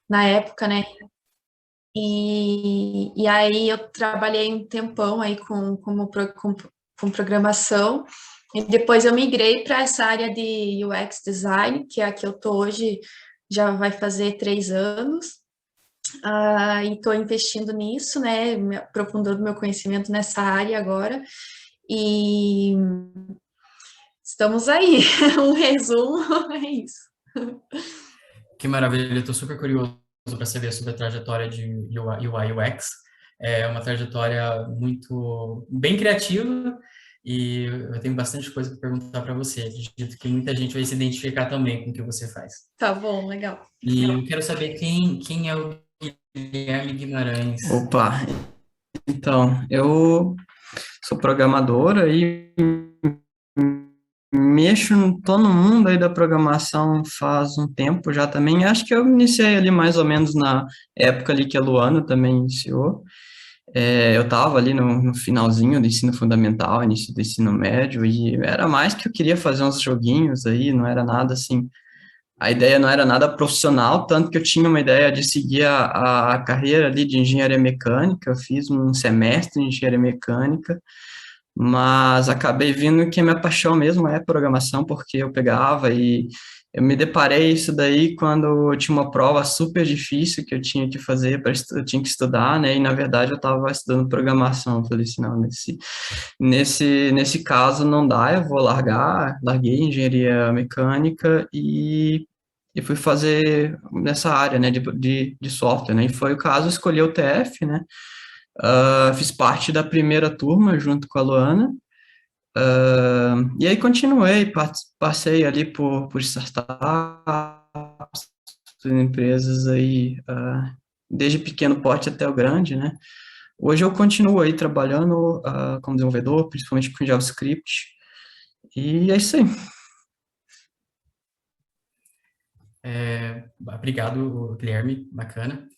na época, né? E aí eu trabalhei um tempão aí com programação, e depois eu migrei para essa área de UX design, que é a que eu tô hoje, já vai fazer 3 anos, e estou investindo nisso, né, me aprofundando meu conhecimento nessa área agora, e estamos aí, um resumo é isso. Que maravilha, eu estou super curioso para saber sobre a trajetória de UI UX. É uma trajetória muito bem criativa e eu tenho bastante coisa para perguntar para você. Acredito que muita gente vai se identificar também com o que você faz. Tá bom, legal. E eu quero saber quem é o Guilherme Guimarães. Opa, então, eu sou programador aí, tô no mundo aí da programação faz um tempo já também. Acho que eu iniciei ali mais ou menos na época ali que a Luana também iniciou. Eu estava ali no finalzinho do ensino fundamental, início do ensino médio, e era mais que eu queria fazer uns joguinhos aí, não era nada assim. A ideia não era nada profissional, tanto que eu tinha uma ideia de seguir a carreira ali de engenharia mecânica. Eu fiz um semestre de engenharia mecânica, mas acabei vendo que a minha paixão mesmo é programação, porque eu pegava e eu me deparei isso daí quando eu tinha uma prova super difícil que eu tinha que fazer, eu tinha que estudar, né? E na verdade eu estava estudando programação. Eu falei assim, não, nesse caso não dá, eu vou larguei engenharia mecânica e fui fazer nessa área, né, de software, né? E foi o caso, escolhi o TF, né? Fiz parte da primeira turma junto com a Luana. E aí continuei, passei ali por startups, por empresas aí, desde pequeno porte até o grande, né? Hoje eu continuo aí trabalhando como desenvolvedor, principalmente com JavaScript, e é isso aí. Obrigado, Guilherme, bacana.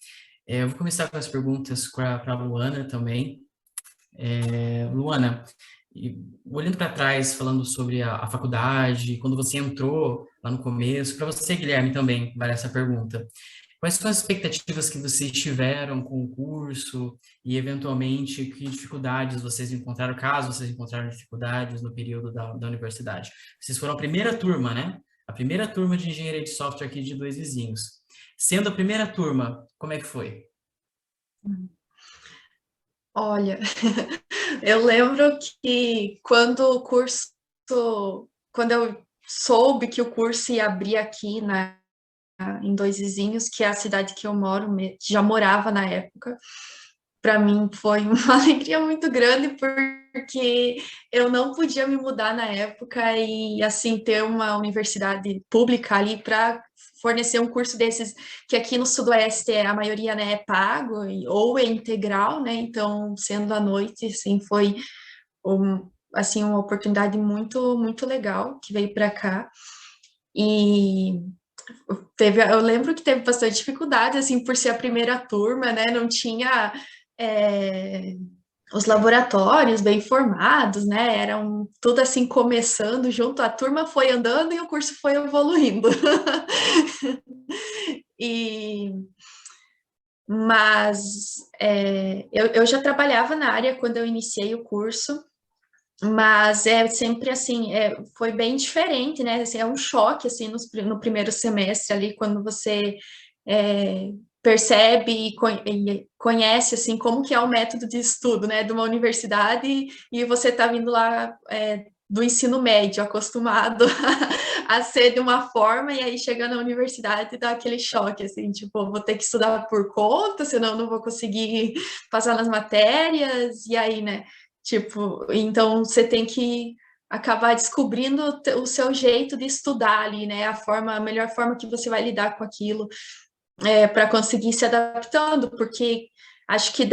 Eu vou começar com as perguntas para a Luana também. Luana, olhando para trás, falando sobre a faculdade, quando você entrou lá no começo, para você, Guilherme, também vale essa pergunta. Quais são as expectativas que vocês tiveram com o curso e, eventualmente, que dificuldades vocês encontraram, caso vocês encontraram dificuldades no período da universidade? Vocês foram a primeira turma, né? A primeira turma de engenharia de software aqui de Dois Vizinhos. Sendo a primeira turma, como é que foi? Olha, eu lembro que quando eu soube que o curso ia abrir aqui em Dois Vizinhos, que é a cidade que eu moro, já morava na época, para mim foi uma alegria muito grande, porque eu não podia me mudar na época e, assim, ter uma universidade pública ali para fornecer um curso desses, que aqui no Sudoeste a maioria, né, é pago ou é integral, né, então, sendo à noite, assim, foi assim, uma oportunidade muito, muito legal que veio para cá. E eu lembro que teve bastante dificuldade, assim, por ser a primeira turma, né? Não tinha é, os laboratórios bem formados, né? Eram tudo assim começando junto, a turma foi andando e o curso foi evoluindo. E mas eu já trabalhava na área quando eu iniciei o curso, mas é sempre assim, foi bem diferente, né? Assim, é um choque assim no primeiro semestre ali, quando você é, percebe e conhece assim como que é o método de estudo, né, de uma universidade, e você está vindo lá do ensino médio, acostumado a ser de uma forma, e aí chega na universidade e dá aquele choque, assim, tipo, vou ter que estudar por conta, senão eu não vou conseguir passar nas matérias, e aí, né? Tipo, então você tem que acabar descobrindo o seu jeito de estudar ali, né? A melhor forma que você vai lidar com aquilo, para conseguir se adaptando, porque acho que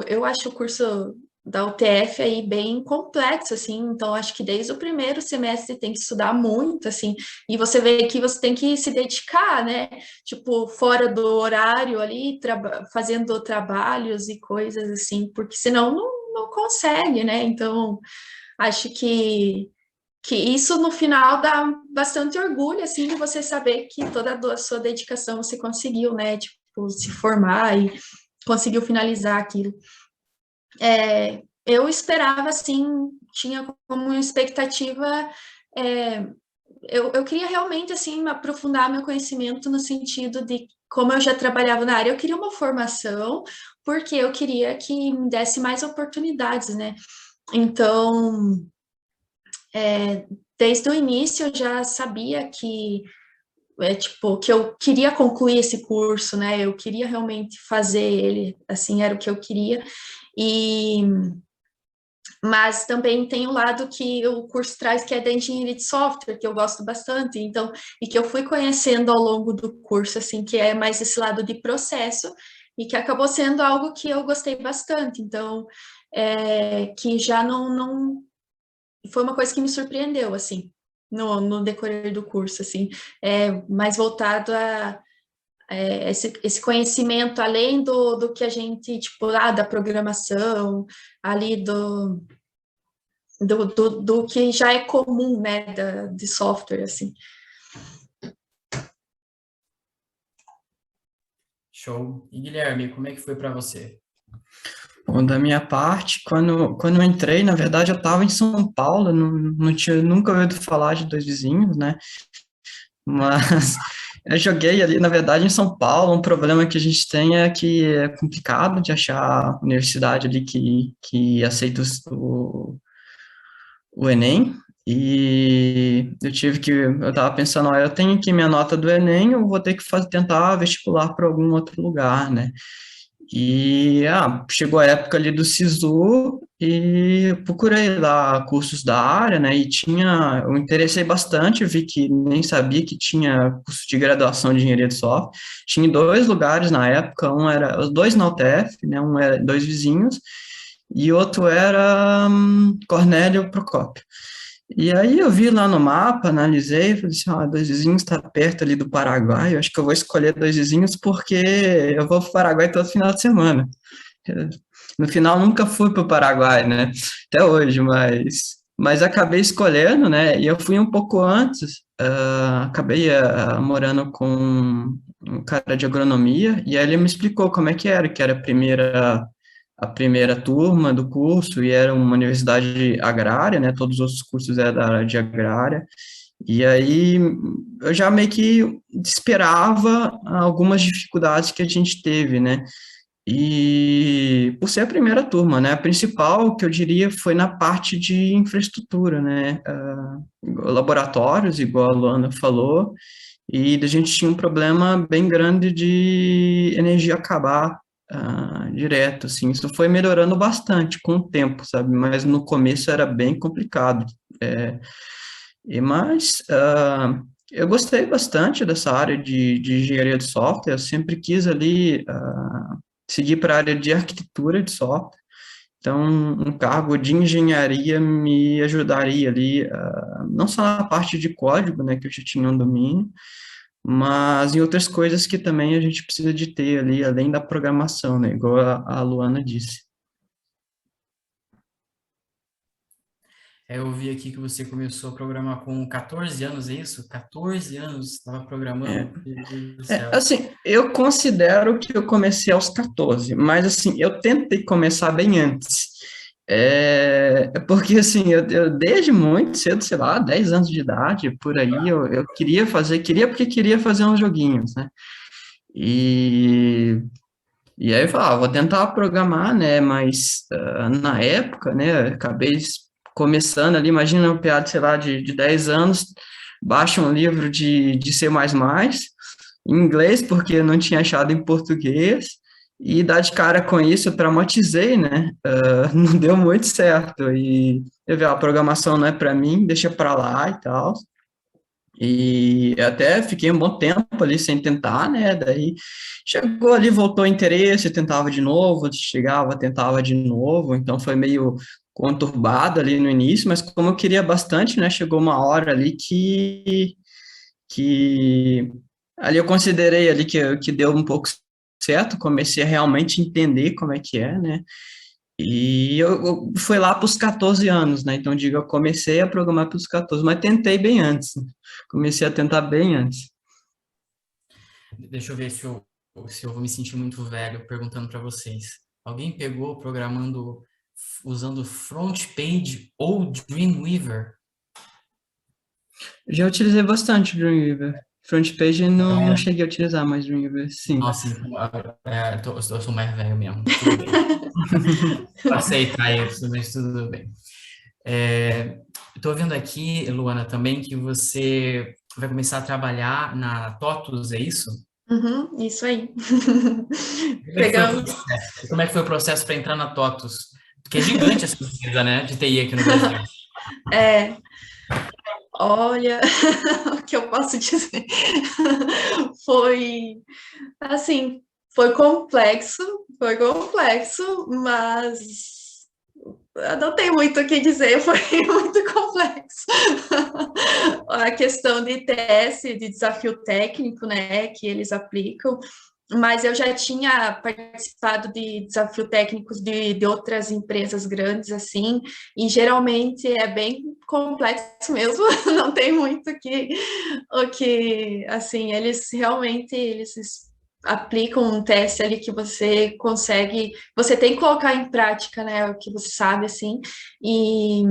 eu acho o curso da UTF aí bem complexo, assim, então acho que desde o primeiro semestre tem que estudar muito, assim, e você vê que você tem que se dedicar, né, tipo, fora do horário ali, fazendo trabalhos e coisas assim, porque senão não consegue, né, então acho que que isso no final dá bastante orgulho, assim, de você saber que toda a sua dedicação você conseguiu, né, tipo, se formar e conseguiu finalizar aquilo. Eu esperava, assim, tinha como expectativa, eu queria realmente, assim, aprofundar meu conhecimento no sentido de, como eu já trabalhava na área, eu queria uma formação, porque eu queria que me desse mais oportunidades, né? Então, desde o início eu já sabia que tipo, que eu queria concluir esse curso, né? Eu queria realmente fazer ele, assim, era o que eu queria. E mas também tem o lado que o curso traz, que é da engenharia de software, que eu gosto bastante, então, e que eu fui conhecendo ao longo do curso, assim, que é mais esse lado de processo, e que acabou sendo algo que eu gostei bastante, então, que já não foi uma coisa que me surpreendeu, assim, no decorrer do curso, assim, mais voltado a esse conhecimento, além do que a gente, tipo, da programação, ali do que já é comum, né, de software, assim. Show. E Guilherme, como é que foi para você? Bom, da minha parte, quando eu entrei, na verdade, eu estava em São Paulo, não tinha nunca ouvido falar de Dois Vizinhos, né? Mas eu joguei ali, na verdade, em São Paulo. Um problema que a gente tem é que é complicado de achar universidade ali que aceita o Enem. E eu tava pensando, eu tenho aqui minha nota do Enem, eu vou ter que tentar vestibular para algum outro lugar, né? E chegou a época ali do SISU e eu procurei lá cursos da área, né? E eu me interessei bastante, vi que nem sabia que tinha curso de graduação de engenharia de software. Tinha em 2 lugares na época, os dois na UTF, né? Um era Dois Vizinhos e outro era Cornélio Procópio. E aí eu vi lá no mapa, analisei, falei assim, Dois Vizinhos está perto ali do Paraguai, eu acho que eu vou escolher Dois Vizinhos porque eu vou para o Paraguai todo final de semana. No final nunca fui para o Paraguai, né, até hoje, mas acabei escolhendo, né, e eu fui um pouco antes, acabei morando com um cara de agronomia, e aí ele me explicou como é que era a primeira turma do curso, e era uma universidade agrária, né, todos os outros cursos eram da área de agrária, e aí eu já meio que esperava algumas dificuldades que a gente teve, né, e por ser a primeira turma, né, a principal, que eu diria, foi na parte de infraestrutura, né, laboratórios, igual a Luana falou, e a gente tinha um problema bem grande de energia acabar direto, assim, isso foi melhorando bastante com o tempo, sabe, mas no começo era bem complicado, eu gostei bastante dessa área de engenharia de software, eu sempre quis ali seguir para a área de arquitetura de software, então um cargo de engenharia me ajudaria ali, não só na parte de código, né, que eu já tinha um domínio, mas em outras coisas que também a gente precisa de ter ali, além da programação, né, igual a Luana disse. Eu vi aqui que você começou a programar com 14 anos, é isso? 14 anos estava É, programando? Meu Deus do céu. assim, eu considero que eu comecei aos 14, mas assim, eu tentei começar bem antes. Porque assim, eu desde muito cedo, sei lá, 10 anos de idade, por aí, eu queria porque queria fazer uns joguinhos, né? E, e aí eu falava, vou tentar programar, né? Mas na época, né, acabei começando ali, imagina um piada, sei lá, de 10 anos, baixa um livro de C++, em inglês, porque eu não tinha achado em português, e dar de cara com isso, eu traumatizei, né? Não deu muito certo, e eu vi, a programação não é para mim, deixa para lá e tal. E até fiquei um bom tempo ali sem tentar, né? Daí chegou ali, voltou o interesse, tentava de novo, chegava, tentava de novo, então foi meio conturbado ali no início, mas como eu queria bastante, né? Chegou uma hora ali que ali eu considerei ali que deu um pouco certo, comecei a realmente entender como é que é, né? E eu fui lá para os 14 anos, né? Então, digo, eu comecei a programar pelos 14, mas tentei bem antes, né? Comecei a tentar bem antes. Deixa eu ver se eu vou me sentir muito velho perguntando para vocês. Alguém pegou programando usando FrontPage ou Dreamweaver? Já utilizei bastante Dreamweaver. FrontPage não cheguei a utilizar, mas Dreamweaver, sim. Nossa, então, eu sou mais velho mesmo, tudo bem. Aceitar isso, mas tudo bem. Estou vendo aqui, Luana, também que você vai começar a trabalhar na TOTUS, é isso? Uhum, isso aí. Como é que foi o Pegamos. processo? Como é que foi o processo para entrar na TOTUS? Porque é gigante essa empresa, né, de TI aqui no Brasil. É, olha, o que eu posso dizer? Foi, assim, foi complexo, mas eu não tenho muito o que dizer, foi muito complexo. A questão de teste, de desafio técnico, né, que eles aplicam, mas eu já tinha participado de desafio técnicos de outras empresas grandes, assim, e geralmente é bem complexo mesmo, não tem muito assim, eles aplicam um teste ali que você consegue, você tem que colocar em prática, né, o que você sabe, assim, e,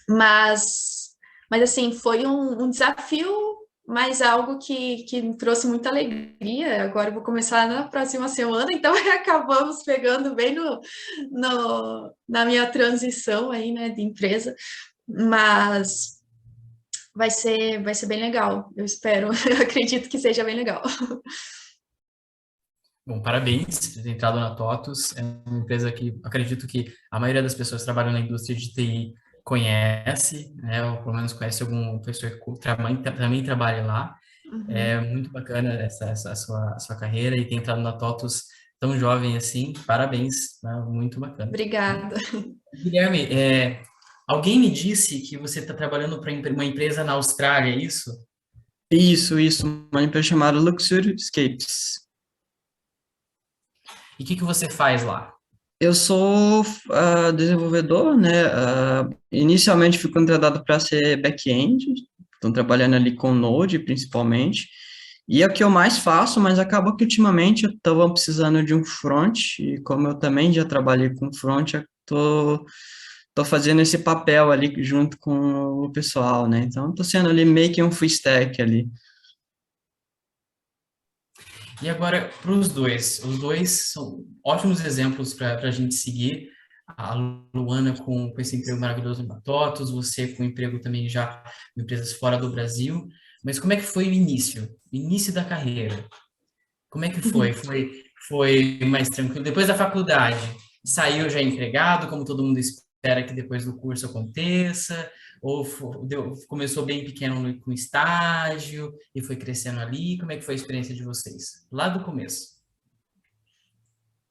mas assim, foi um desafio, mas algo que me trouxe muita alegria. Agora eu vou começar na próxima semana, então acabamos pegando bem na minha transição aí, né, de empresa, mas vai ser bem legal, eu espero, eu acredito que seja bem legal. Bom, parabéns por ter entrado na TOTUS. É uma empresa que acredito que a maioria das pessoas que trabalham na indústria de TI conhece, né? Ou pelo menos conhece algum professor que também trabalha lá. É Uhum. muito bacana essa sua carreira e ter entrado na TOTUS tão jovem assim. Parabéns, né? Muito bacana. Obrigada. Guilherme, alguém me disse que você está trabalhando para uma empresa na Austrália, é isso? Isso, uma empresa chamada Luxury Escapes. E o que você faz lá? Eu sou desenvolvedor, né? Inicialmente fui contratado para ser back-end, estou trabalhando ali com Node principalmente, e é o que eu mais faço, mas acabou que ultimamente eu estava precisando de um front, e como eu também já trabalhei com front, eu tô fazendo esse papel ali junto com o pessoal, né? Então, estou sendo ali meio que um full stack ali. E agora, para os dois são ótimos exemplos para a gente seguir. A Luana com esse emprego maravilhoso em Batotos, você com emprego também já em empresas fora do Brasil. Mas como é que foi o início? O início da carreira? Como é que foi? Foi mais tranquilo? Depois da faculdade, saiu já empregado, como todo mundo espera que depois do curso aconteça? Ou começou bem pequeno com estágio e foi crescendo ali? Como é que foi a experiência de vocês? Lá do começo.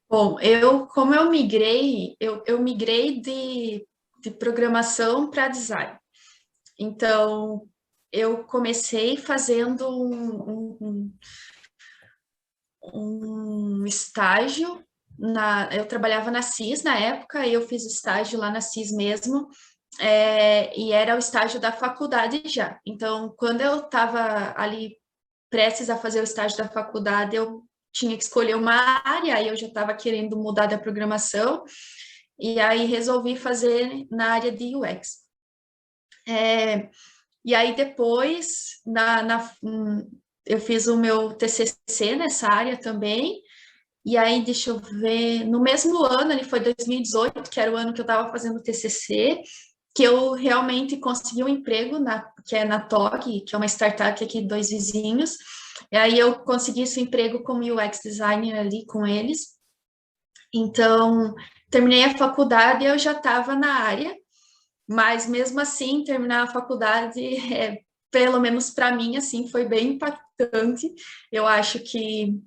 Bom, como eu migrei de programação para design. Então, eu comecei fazendo um estágio eu trabalhava na CIS na época, e eu fiz estágio lá na CIS mesmo, e era o estágio da faculdade já. Então, quando eu estava ali prestes a fazer o estágio da faculdade, eu tinha que escolher uma área, e eu já estava querendo mudar da programação, e aí resolvi fazer na área de UX. E aí depois, eu fiz o meu TCC nessa área também, e aí, deixa eu ver, no mesmo ano, ele foi 2018, que era o ano que eu estava fazendo o TCC, que eu realmente consegui um emprego, que é na TOG, que é uma startup aqui, dois vizinhos, e aí eu consegui esse emprego como UX designer ali com eles. Então, terminei a faculdade e eu já estava na área, mas mesmo assim, terminar a faculdade, pelo menos para mim, assim, foi bem impactante. Eu acho que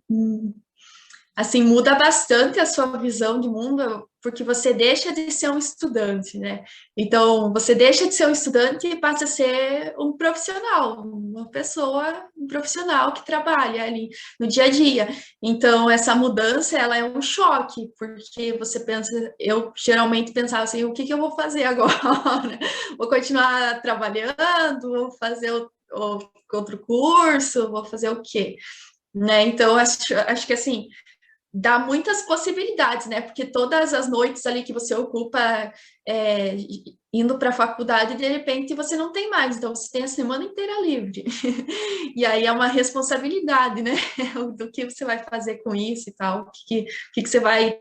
assim, muda bastante a sua visão de mundo, porque você deixa de ser um estudante, né? Então, você deixa de ser um estudante e passa a ser um profissional, uma pessoa, um profissional que trabalha ali no dia a dia. Então, essa mudança, ela é um choque, porque você pensa, eu geralmente pensava assim, o que que eu vou fazer agora? Vou continuar trabalhando, vou fazer outro curso, vou fazer o quê? Né? Então, acho que assim, dá muitas possibilidades, né? Porque todas as noites ali que você ocupa é, indo para a faculdade, de repente você não tem mais, então você tem a semana inteira livre. E aí é uma responsabilidade, né? Do que você vai fazer com isso e tal, que você vai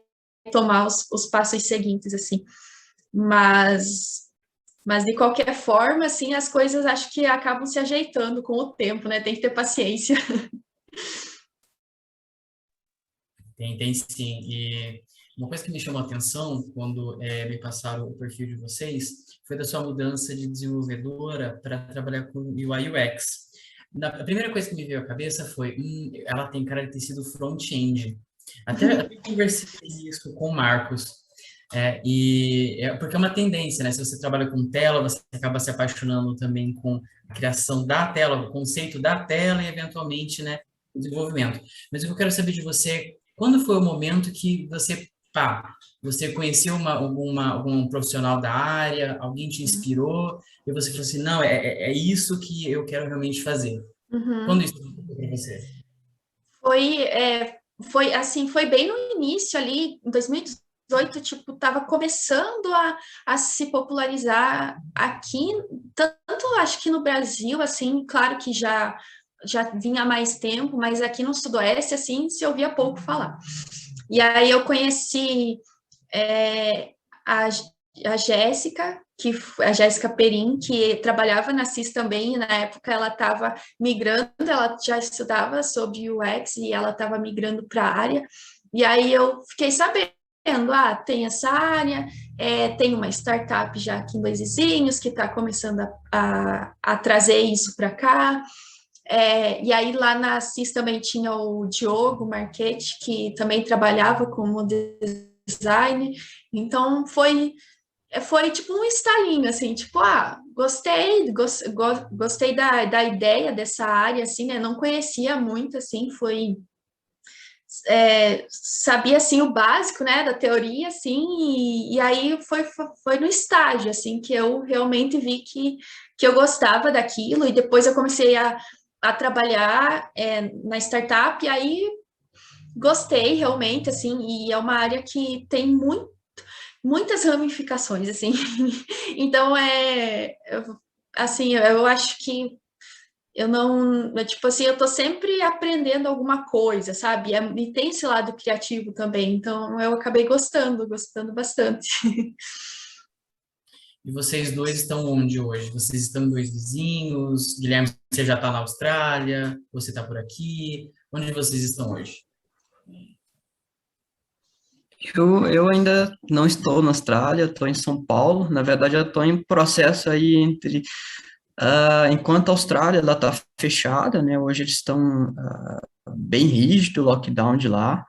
tomar os passos seguintes, assim. Mas de qualquer forma, assim, as coisas acho que acabam se ajeitando com o tempo, né? Tem que ter paciência. Tem sim. E uma coisa que me chamou a atenção quando me passaram o perfil de vocês foi da sua mudança de desenvolvedora para trabalhar com UI UX. A primeira coisa que me veio à cabeça foi, ela tem cara de ter sido front-end. Até conversei isso com o Marcos. Porque é uma tendência, né? Se você trabalha com tela, você acaba se apaixonando também com a criação da tela, o conceito da tela e, eventualmente, né, o desenvolvimento. Mas o que eu quero saber de você, quando foi o momento que você conheceu algum profissional da área, alguém te inspirou, e você falou assim, não, é isso que eu quero realmente fazer. Quando Uhum. isso aconteceu para você? Foi, foi assim, foi bem no início ali, em 2018, tipo, estava começando a se popularizar aqui, tanto acho que no Brasil, assim, claro que já vinha há mais tempo, mas aqui no Sudoeste, assim, se ouvia pouco falar. E aí eu conheci a, a Jéssica, a Jéssica Perim, que trabalhava na CIS também, e na época ela estava migrando, ela já estudava sobre UX e ela estava migrando para a área, e aí eu fiquei sabendo, tem essa área, tem uma startup já aqui em Dois Vizinhos que está começando a trazer isso para cá, e aí lá na CIS também tinha o Diogo Marchetti, que também trabalhava como design, então foi tipo um estalinho, assim, tipo, gostei da ideia dessa área, assim, né, não conhecia muito, assim, sabia, assim, o básico, né, da teoria, assim, e aí foi no estágio, assim, que eu realmente vi que eu gostava daquilo, e depois eu comecei a trabalhar na startup, e aí gostei realmente, assim, e é uma área que tem muitas ramificações, assim. Então, assim, eu acho que eu não, tipo assim, eu tô sempre aprendendo alguma coisa, sabe? E tem esse lado criativo também, então eu acabei gostando bastante. E vocês dois estão onde hoje? Vocês estão em Dois Vizinhos? Guilherme, você já está na Austrália? Você está por aqui? Onde vocês estão hoje? Eu ainda não estou na Austrália, estou em São Paulo. Na verdade, eu estou em processo aí entre. Enquanto a Austrália ela está fechada, né? Hoje eles estão bem rígido o lockdown de lá.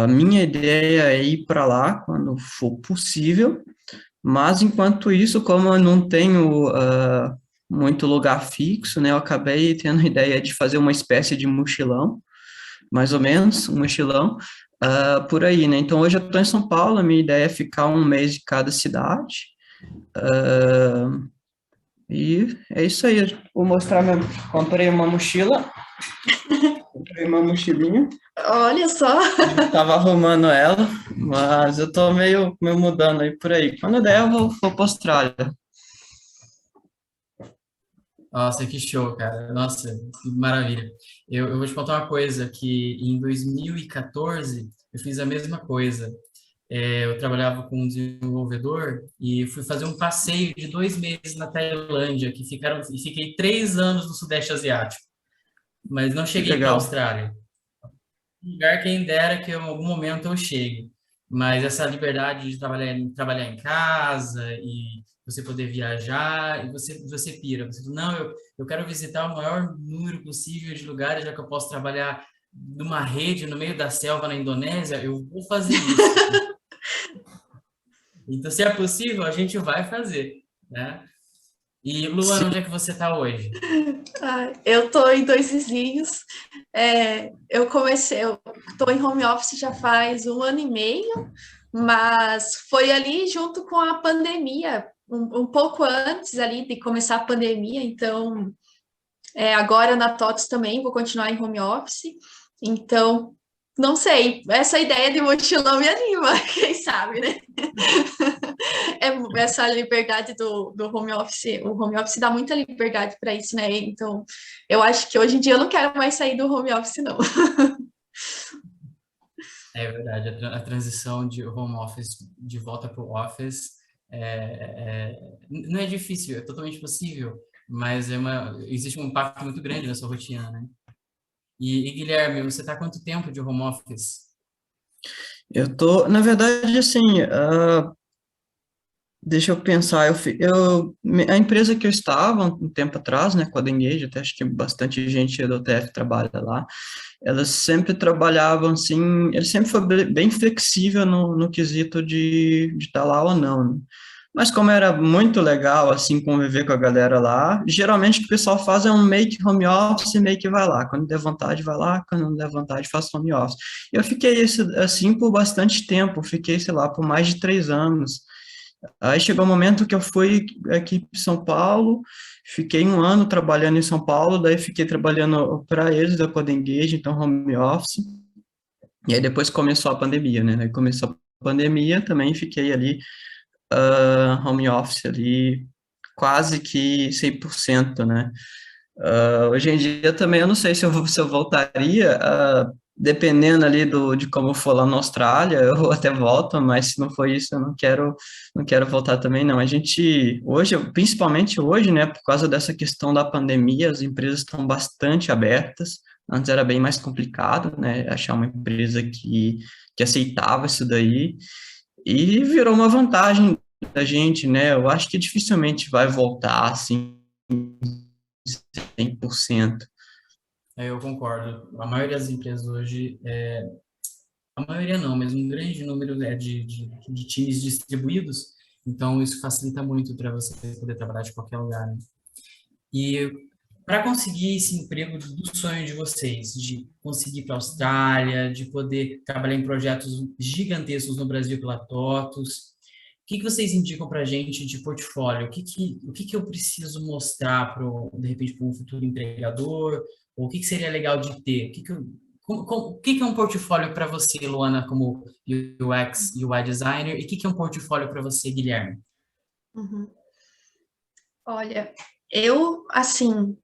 Minha ideia é ir para lá quando for possível, mas enquanto isso, como eu não tenho muito lugar fixo, né? Eu acabei tendo a ideia de fazer uma espécie de mochilão, mais ou menos, um mochilão, por aí, né? Então, hoje eu estou em São Paulo, a minha ideia é ficar um mês de cada cidade, e é isso aí. Vou mostrar comprei uma mochila, comprei uma mochilinha, Olha só, estava arrumando ela, mas eu tô meio mudando aí por aí. Quando der, eu vou para a Austrália. Nossa, que show, cara. Nossa, que maravilha. Eu vou te contar uma coisa, que em 2014 eu fiz a mesma coisa. Eu trabalhava com um desenvolvedor e fui fazer um passeio de 2 meses na Tailândia, e fiquei 3 anos no Sudeste Asiático, mas não Que cheguei para a legal. Austrália. Um lugar quem dera que em algum momento eu chegue, mas essa liberdade de trabalhar em casa e você poder viajar, e você pira, você fala, não, eu quero visitar o maior número possível de lugares, já que eu posso trabalhar numa rede no meio da selva na Indonésia, eu vou fazer isso. Então, se é possível, a gente vai fazer, né? E, Luana, onde é que você está hoje? Eu tô em dois vizinhos. Eu tô em home office já faz 1 ano e meio, mas foi ali junto com a pandemia, um pouco antes ali de começar a pandemia, então agora na TOTS também vou continuar em home office, então não sei, essa ideia de mochilão me anima, quem sabe, né? Essa liberdade do home office, o home office dá muita liberdade para isso, né? Então, eu acho que hoje em dia eu não quero mais sair do home office, não. É verdade, a transição de home office de volta para o office não é difícil, é totalmente possível, mas existe um impacto muito grande na sua rotina, né? E Guilherme, você está há quanto tempo de home office? Eu tô, na verdade, assim, deixa eu pensar, a empresa que eu estava um tempo atrás, né, com a Engage, até acho que bastante gente do TF trabalha lá, elas sempre trabalhavam assim, ele sempre foi bem flexível no quesito de estar lá ou não, né? Mas como era muito legal, assim, conviver com a galera lá, geralmente o que o pessoal faz é um make home office, meio que vai lá. Quando der vontade, vai lá. Quando não der vontade, faz home office. Eu fiquei assim por bastante tempo, fiquei, sei lá, por mais de 3 anos. Aí chegou o momento que eu fui aqui para São Paulo, fiquei 1 ano trabalhando em São Paulo, daí fiquei trabalhando para eles da Codengage, então home office. E aí depois começou a pandemia, né? Aí começou a pandemia, também fiquei ali home office ali quase que 100%, né? Hoje em dia também eu não sei se eu voltaria, dependendo ali de como for lá na Austrália, eu até volto, mas se não for isso, eu não quero voltar também, não. A gente, hoje, principalmente hoje, né, por causa dessa questão da pandemia, as empresas estão bastante abertas. Antes era bem mais complicado, né, achar uma empresa que aceitava isso daí, e virou uma vantagem da gente, né? Eu acho que dificilmente vai voltar assim 100%. Eu concordo. A maioria das empresas hoje, a maioria não, mas um grande número de times distribuídos, então isso facilita muito para você poder trabalhar de qualquer lugar, né? E para conseguir esse emprego do sonho de vocês, de conseguir para a Austrália, de poder trabalhar em projetos gigantescos no Brasil pela TOTUS, o que vocês indicam para a gente de portfólio? O que eu preciso mostrar de repente, para um futuro empregador? Ou o que seria legal de ter? O que é um portfólio para você, Luana, como UX, UI designer? E o que é um portfólio para você, Guilherme? Uhum. Olha, eu, assim,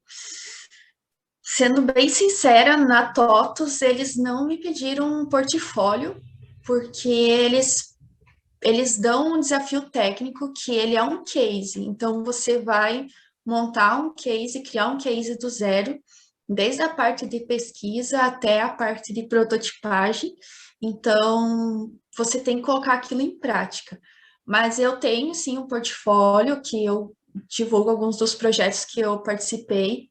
sendo bem sincera, na TOTUS, eles não me pediram um portfólio, porque eles dão um desafio técnico que ele é um case. Então, você vai montar um case, criar um case do zero, desde a parte de pesquisa até a parte de prototipagem. Então, você tem que colocar aquilo em prática. Mas eu tenho, sim, um portfólio que eu divulgo alguns dos projetos que eu participei.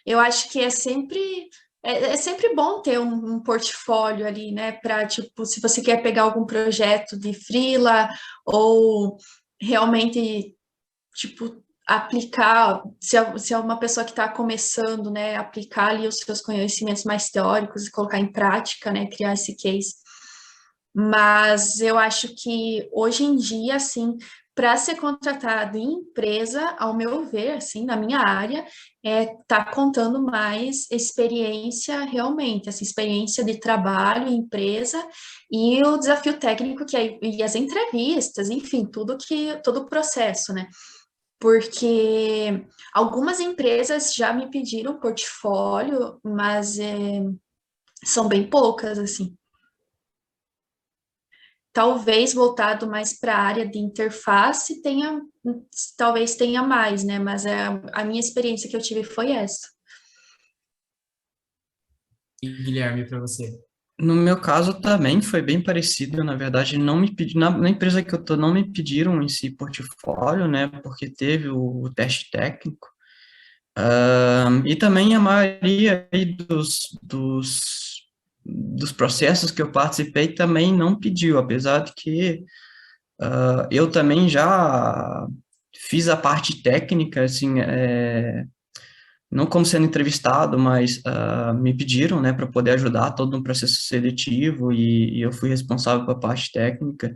Eu acho que é sempre bom ter um portfólio ali, né? Para, tipo, se você quer pegar algum projeto de freela ou realmente, tipo, aplicar, se é uma pessoa que está começando, né? Aplicar ali os seus conhecimentos mais teóricos e colocar em prática, né? Criar esse case. Mas eu acho que hoje em dia, assim, para ser contratado em empresa, ao meu ver, assim, na minha área, tá contando mais experiência realmente, essa experiência de trabalho em empresa e o desafio técnico e as entrevistas, enfim, todo o processo, né? Porque algumas empresas já me pediram portfólio, mas são bem poucas, assim. Talvez voltado mais para a área de interface talvez tenha mais, né? Mas a minha experiência que eu tive foi essa. E Guilherme, para você? No meu caso também foi bem parecido, na verdade não me pedi, na empresa que eu tô não me pediram em si portfólio, né, porque teve o teste técnico. E também a maioria aí dos processos que eu participei também não pediu, apesar de que eu também já fiz a parte técnica, assim, não como sendo entrevistado, mas me pediram, né, para poder ajudar todo um processo seletivo e eu fui responsável pela parte técnica.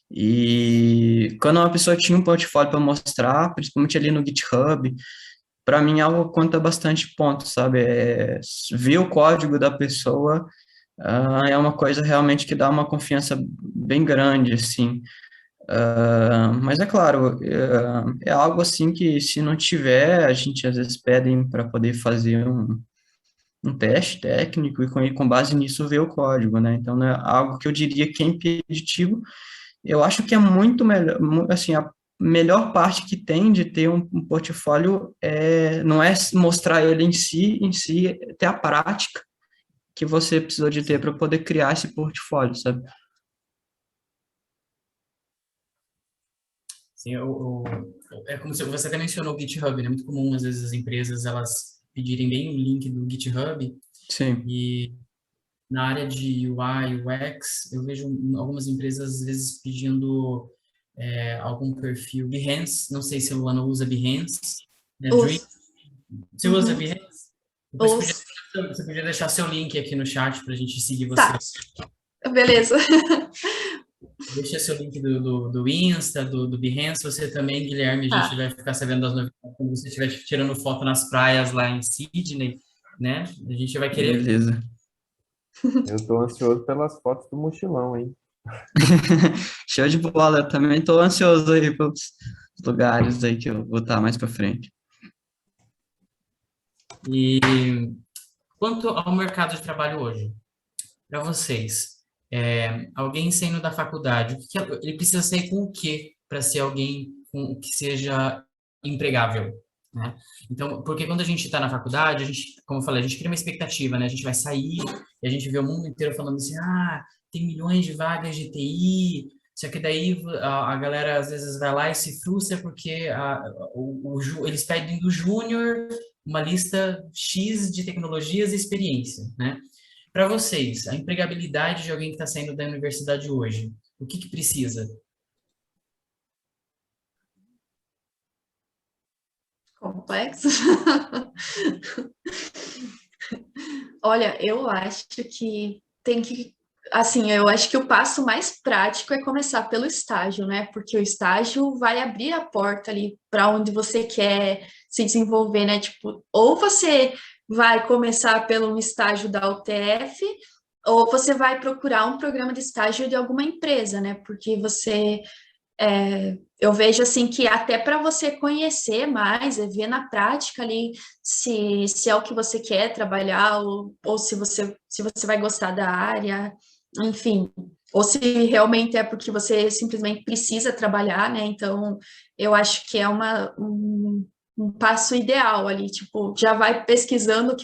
E quando uma pessoa tinha um portfólio para mostrar, principalmente ali no GitHub, para mim é algo conta bastante ponto, sabe? Ver o código da pessoa é uma coisa realmente que dá uma confiança bem grande, assim. Mas é claro, é algo assim que se não tiver, a gente às vezes pedem para poder fazer um teste técnico e com base nisso ver o código, né? Então, é algo que eu diria que é impeditivo. Eu acho que é muito melhor, assim, a melhor parte que tem de ter um portfólio não é mostrar ele em si, é ter a prática que você precisou de ter para poder criar esse portfólio, sabe? Sim, é como você até mencionou o GitHub, né? É muito comum, às vezes, as empresas, elas pedirem bem o link do GitHub Sim. e na área de UI, UX, eu vejo algumas empresas, às vezes, pedindo algum perfil Behance, não sei se a Luana usa Behance, né? Dream, Os, você usa uhum, Behance? Depois os, você podia deixar seu link aqui no chat para a gente seguir você. tá, beleza. Deixa seu link do Insta, do Behance, você também, Guilherme, a gente Tá, vai ficar sabendo das novidades quando você estiver tirando foto nas praias lá em Sydney, né? A gente vai querer. Beleza. Eu tô ansioso pelas fotos do mochilão, hein? Show de bola, eu também estou ansioso aí pelos lugares aí que eu vou estar mais para frente. E quanto ao mercado de trabalho hoje, para vocês, alguém saindo da faculdade, ele precisa sair com o quê para ser alguém que seja empregável, né? Então, porque quando a gente está na faculdade, a gente, como eu falei, a gente cria uma expectativa, né? A gente vai sair e a gente vê o mundo inteiro falando assim, tem milhões de vagas de TI, só que daí a galera às vezes vai lá e se frustra porque eles pedem do júnior uma lista X de tecnologias e experiência, né? Para vocês, a empregabilidade de alguém que está saindo da universidade hoje, o que precisa? complexo. Olha, eu acho que tem que, assim, eu acho que o passo mais prático é começar pelo estágio, né? Porque o estágio vai abrir a porta ali para onde você quer se desenvolver, né? Tipo, ou você vai começar pelo um estágio da UTF, ou você vai procurar um programa de estágio de alguma empresa, né? Porque eu vejo assim que até para você conhecer mais, ver na prática ali se é o que você quer trabalhar, ou se você vai gostar da área, enfim, ou se realmente é porque você simplesmente precisa trabalhar, né? Então, eu acho que é um passo ideal ali, tipo, já vai pesquisando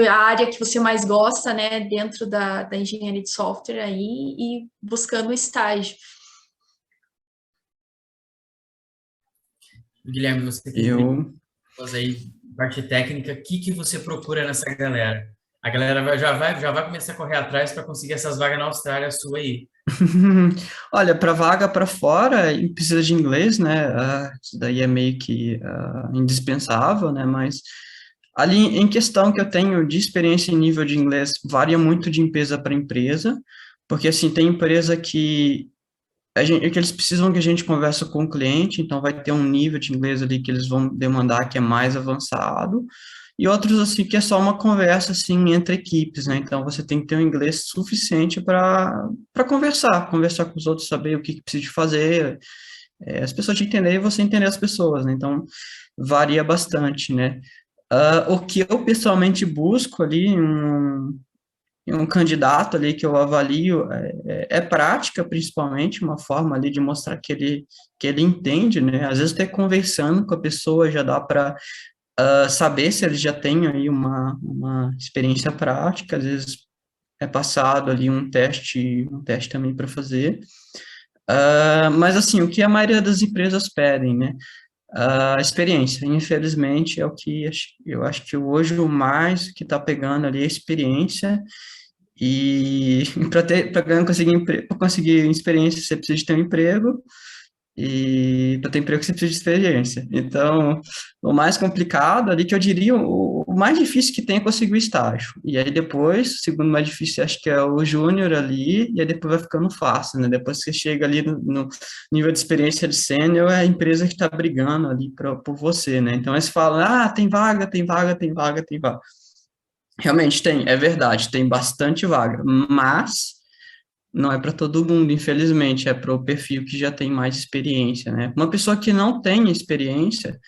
a área que você mais gosta, né, dentro da engenharia de software aí e buscando estágio. Guilherme, você que Eu, aí, parte técnica, o que você procura nessa galera? A galera já vai começar a correr atrás para conseguir essas vagas na Austrália sua aí. olha, para vaga para fora, precisa de inglês, né? Isso daí é meio que indispensável, né? Mas ali em questão que eu tenho de experiência em nível de inglês, varia muito de empresa para empresa, porque assim, tem empresa que eles precisam que a gente converse com o cliente, então vai ter um nível de inglês ali que eles vão demandar que é mais avançado, e outros assim que é só uma conversa assim entre equipes, né? Então você tem que ter um inglês suficiente para conversar com os outros, saber o que precisa de fazer, as pessoas te entenderem e você entender as pessoas, né? Então varia bastante, né? O que eu pessoalmente busco ali em um candidato ali que eu avalio é prática, principalmente, uma forma ali de mostrar que ele entende, né? Às vezes até conversando com a pessoa já dá para saber se ele já tem aí uma experiência prática, às vezes é passado ali um teste também para fazer. Mas assim, o que a maioria das empresas pedem, né? A experiência, infelizmente, é o que eu acho que hoje o mais que está pegando ali é a experiência. E para conseguir experiência, você precisa de ter um emprego, e para ter emprego você precisa de experiência. Então, o mais complicado ali, que eu diria, o mais difícil que tem é conseguir o estágio. E aí depois, o segundo mais difícil, acho que é o júnior ali, e aí depois vai ficando fácil, né? Depois que você chega ali no nível de experiência de sênior, é a empresa que está brigando ali por você, né? Então, aí você fala, tem vaga, tem vaga, tem vaga, tem vaga. Realmente tem, é verdade, tem bastante vaga, mas não é para todo mundo, infelizmente, é para o perfil que já tem mais experiência, né? Uma pessoa que não tem experiência,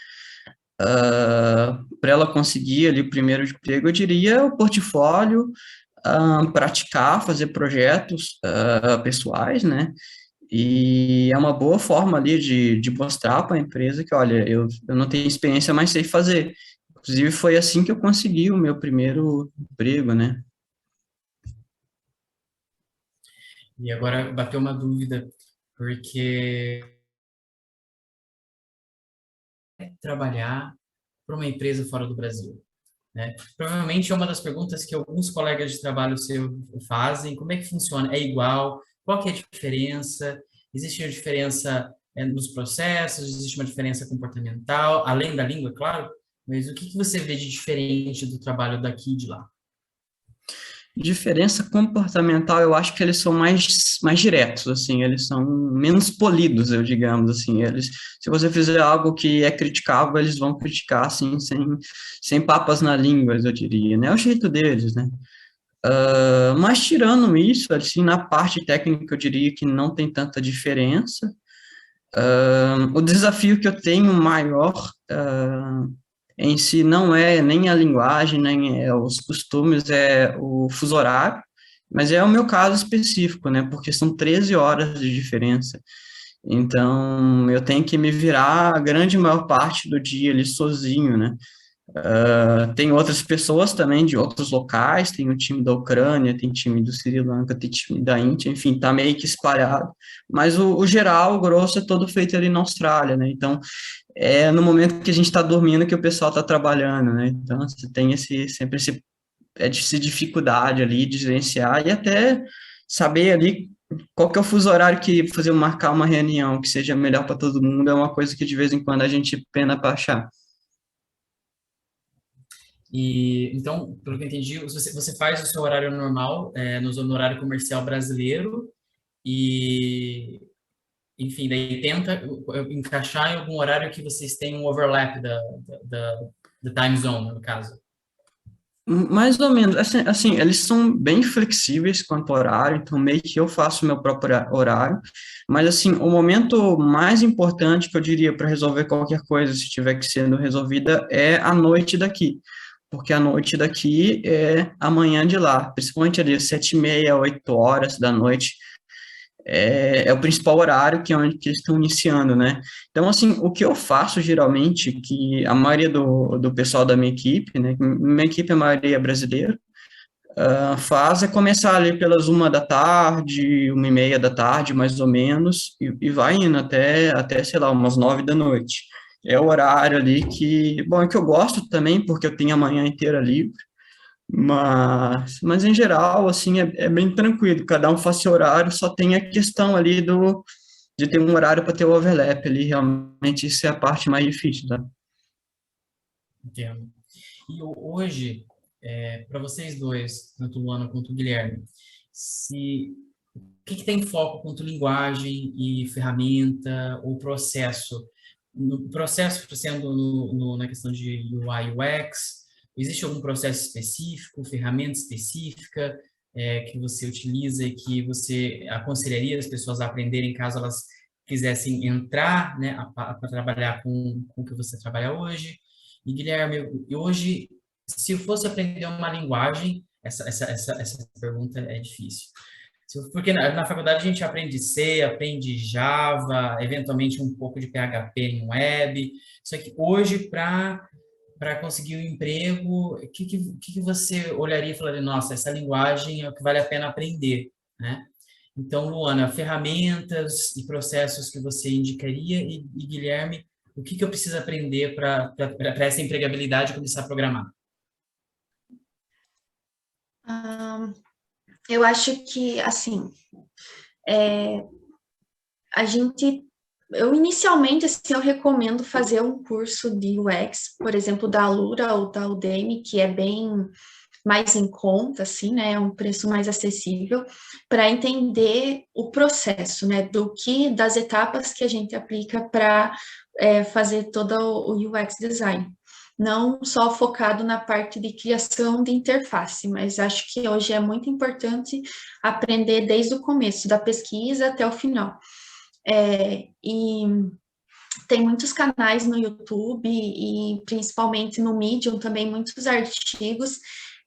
para ela conseguir ali o primeiro emprego, eu diria o portfólio, praticar, fazer projetos pessoais, né? E é uma boa forma ali de mostrar para a empresa que, olha, eu não tenho experiência, mas sei fazer. Inclusive, foi assim que eu consegui o meu primeiro emprego, né? E agora bateu uma dúvida, porque trabalhar para uma empresa fora do Brasil, né? Provavelmente é uma das perguntas que alguns colegas de trabalho seu fazem. Como é que funciona? É igual? Qual que é a diferença? Existe uma diferença nos processos? Existe uma diferença comportamental, além da língua, claro? Mas o que você vê de diferente do trabalho daqui e de lá? Diferença comportamental, eu acho que eles são mais diretos, assim, eles são menos polidos, eu digamos, assim, se você fizer algo que é criticável, eles vão criticar, assim, sem papas na língua, eu diria, né, é o jeito deles, né. Mas tirando isso, assim, na parte técnica, eu diria que não tem tanta diferença. O desafio que eu tenho maior em si não é nem a linguagem, nem os costumes, é o fuso horário, mas é o meu caso específico, né? Porque são 13 horas de diferença. Então, eu tenho que me virar a grande maior parte do dia ali sozinho, né? Tem outras pessoas também de outros locais, tem o time da Ucrânia, tem time do Sri Lanka, tem time da Índia, enfim, tá meio que espalhado. Mas o geral, o grosso, é todo feito ali na Austrália, né? Então, é no momento que a gente está dormindo que o pessoal está trabalhando, né? Então, você tem essa dificuldade ali de gerenciar e até saber ali qual que é o fuso horário que marcar uma reunião que seja melhor para todo mundo é uma coisa que de vez em quando a gente pena para achar. E então, pelo que eu entendi, você faz o seu horário normal, no horário comercial brasileiro e, enfim, daí tenta encaixar em algum horário que vocês tenham um overlap da time zone, no caso. Mais ou menos, assim, eles são bem flexíveis quanto ao horário, então meio que eu faço o meu próprio horário, mas assim, o momento mais importante que eu diria para resolver qualquer coisa, se tiver que sendo resolvida, é a noite daqui, porque a noite daqui é amanhã de lá, principalmente ali 7h30, 8 horas da noite, é o principal horário que é onde que eles estão iniciando, né? Então, assim, o que eu faço geralmente, que a maioria do pessoal da minha equipe, né, minha equipe a maioria é brasileira, faz é começar ali pelas 1h da tarde, 1h30 da tarde, mais ou menos, e vai indo até, sei lá, umas 9 da noite. É o horário ali que, bom, é que eu gosto também, porque eu tenho a manhã inteira livre, mas em geral, assim, é bem tranquilo, cada um faz seu horário, só tem a questão ali de ter um horário para ter o overlap ali, realmente isso é a parte mais difícil, tá? Entendo. E hoje, para vocês dois, tanto o Luana quanto o Guilherme, o que tem foco quanto linguagem e ferramenta ou processo? No processo, sendo na questão de UI UX, existe algum processo específico, ferramenta específica que você utiliza e que você aconselharia as pessoas a aprenderem caso elas quisessem entrar, né, para trabalhar com o que você trabalha hoje? E Guilherme, hoje, se eu fosse aprender uma linguagem, essa pergunta é difícil. Porque na faculdade a gente aprende C, aprende Java, eventualmente um pouco de PHP em web. Só que hoje, para conseguir um emprego, o que você olharia e falaria, nossa, essa linguagem é o que vale a pena aprender, né? Então, Luana, ferramentas e processos que você indicaria e Guilherme, o que eu preciso aprender para essa empregabilidade começar a programar? Eu acho que, assim, a gente... Eu, inicialmente, assim, eu recomendo fazer um curso de UX, por exemplo, da Alura ou da Udemy, que é bem mais em conta, assim, né, é um preço mais acessível, para entender o processo, né, das etapas que a gente aplica para fazer todo o UX design. Não só focado na parte de criação de interface, mas acho que hoje é muito importante aprender desde o começo, da pesquisa até o final. E tem muitos canais no YouTube e principalmente no Medium também muitos artigos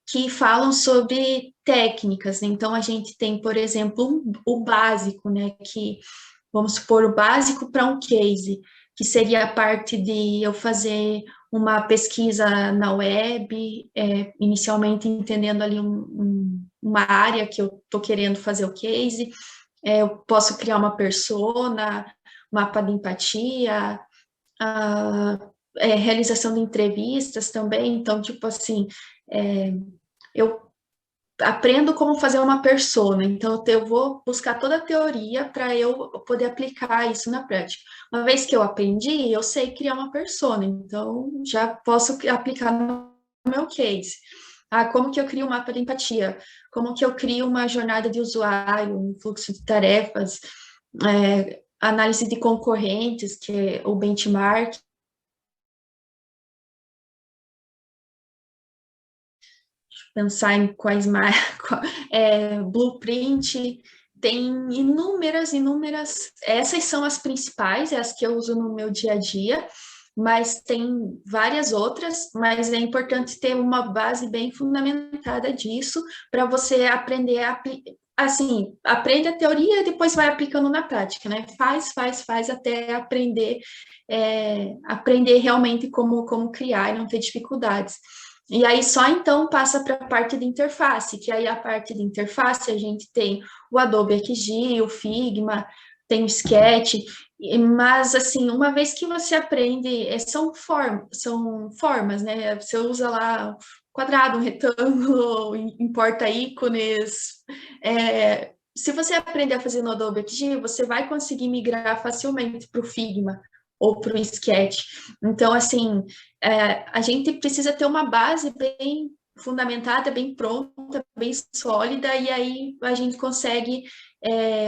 que falam sobre técnicas. Então a gente tem, por exemplo, o básico, né, que vamos supor o básico para um case, que seria a parte de eu fazer uma pesquisa na web, inicialmente entendendo ali uma área que eu estou querendo fazer o case. Eu posso criar uma persona, mapa de empatia, realização de entrevistas também. Então, tipo assim, eu aprendo como fazer uma persona, então eu vou buscar toda a teoria para eu poder aplicar isso na prática. Uma vez que eu aprendi, eu sei criar uma persona, então já posso aplicar no meu case. Como que eu crio um mapa de empatia? Como que eu crio uma jornada de usuário, um fluxo de tarefas, análise de concorrentes, que é o benchmark. Pensar em quais mais, blueprint, tem inúmeras, essas são as principais, as que eu uso no meu dia a dia, mas tem várias outras, mas é importante ter uma base bem fundamentada disso, para você aprender assim, aprende a teoria e depois vai aplicando na prática, né? Faz até aprender realmente como criar e não ter dificuldades. E aí só então passa para a parte de interface, que aí a parte de interface a gente tem o Adobe XD, o Figma, tem o Sketch, mas assim, uma vez que você aprende, são formas, né? Você usa lá quadrado, um retângulo, importa ícones. Se você aprender a fazer no Adobe XD, você vai conseguir migrar facilmente para o Figma ou para o Sketch. Então, assim, a gente precisa ter uma base bem fundamentada, bem pronta, bem sólida, e aí a gente consegue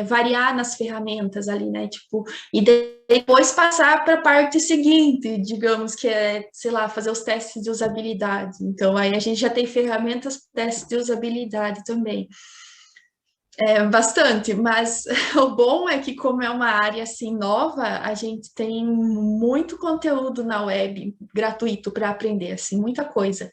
variar nas ferramentas ali, né? Tipo, e depois passar para a parte seguinte, digamos que sei lá, fazer os testes de usabilidade. Então, aí a gente já tem ferramentas para testes de usabilidade também. Bastante, mas o bom é que como é uma área assim nova, a gente tem muito conteúdo na web gratuito para aprender, assim, muita coisa.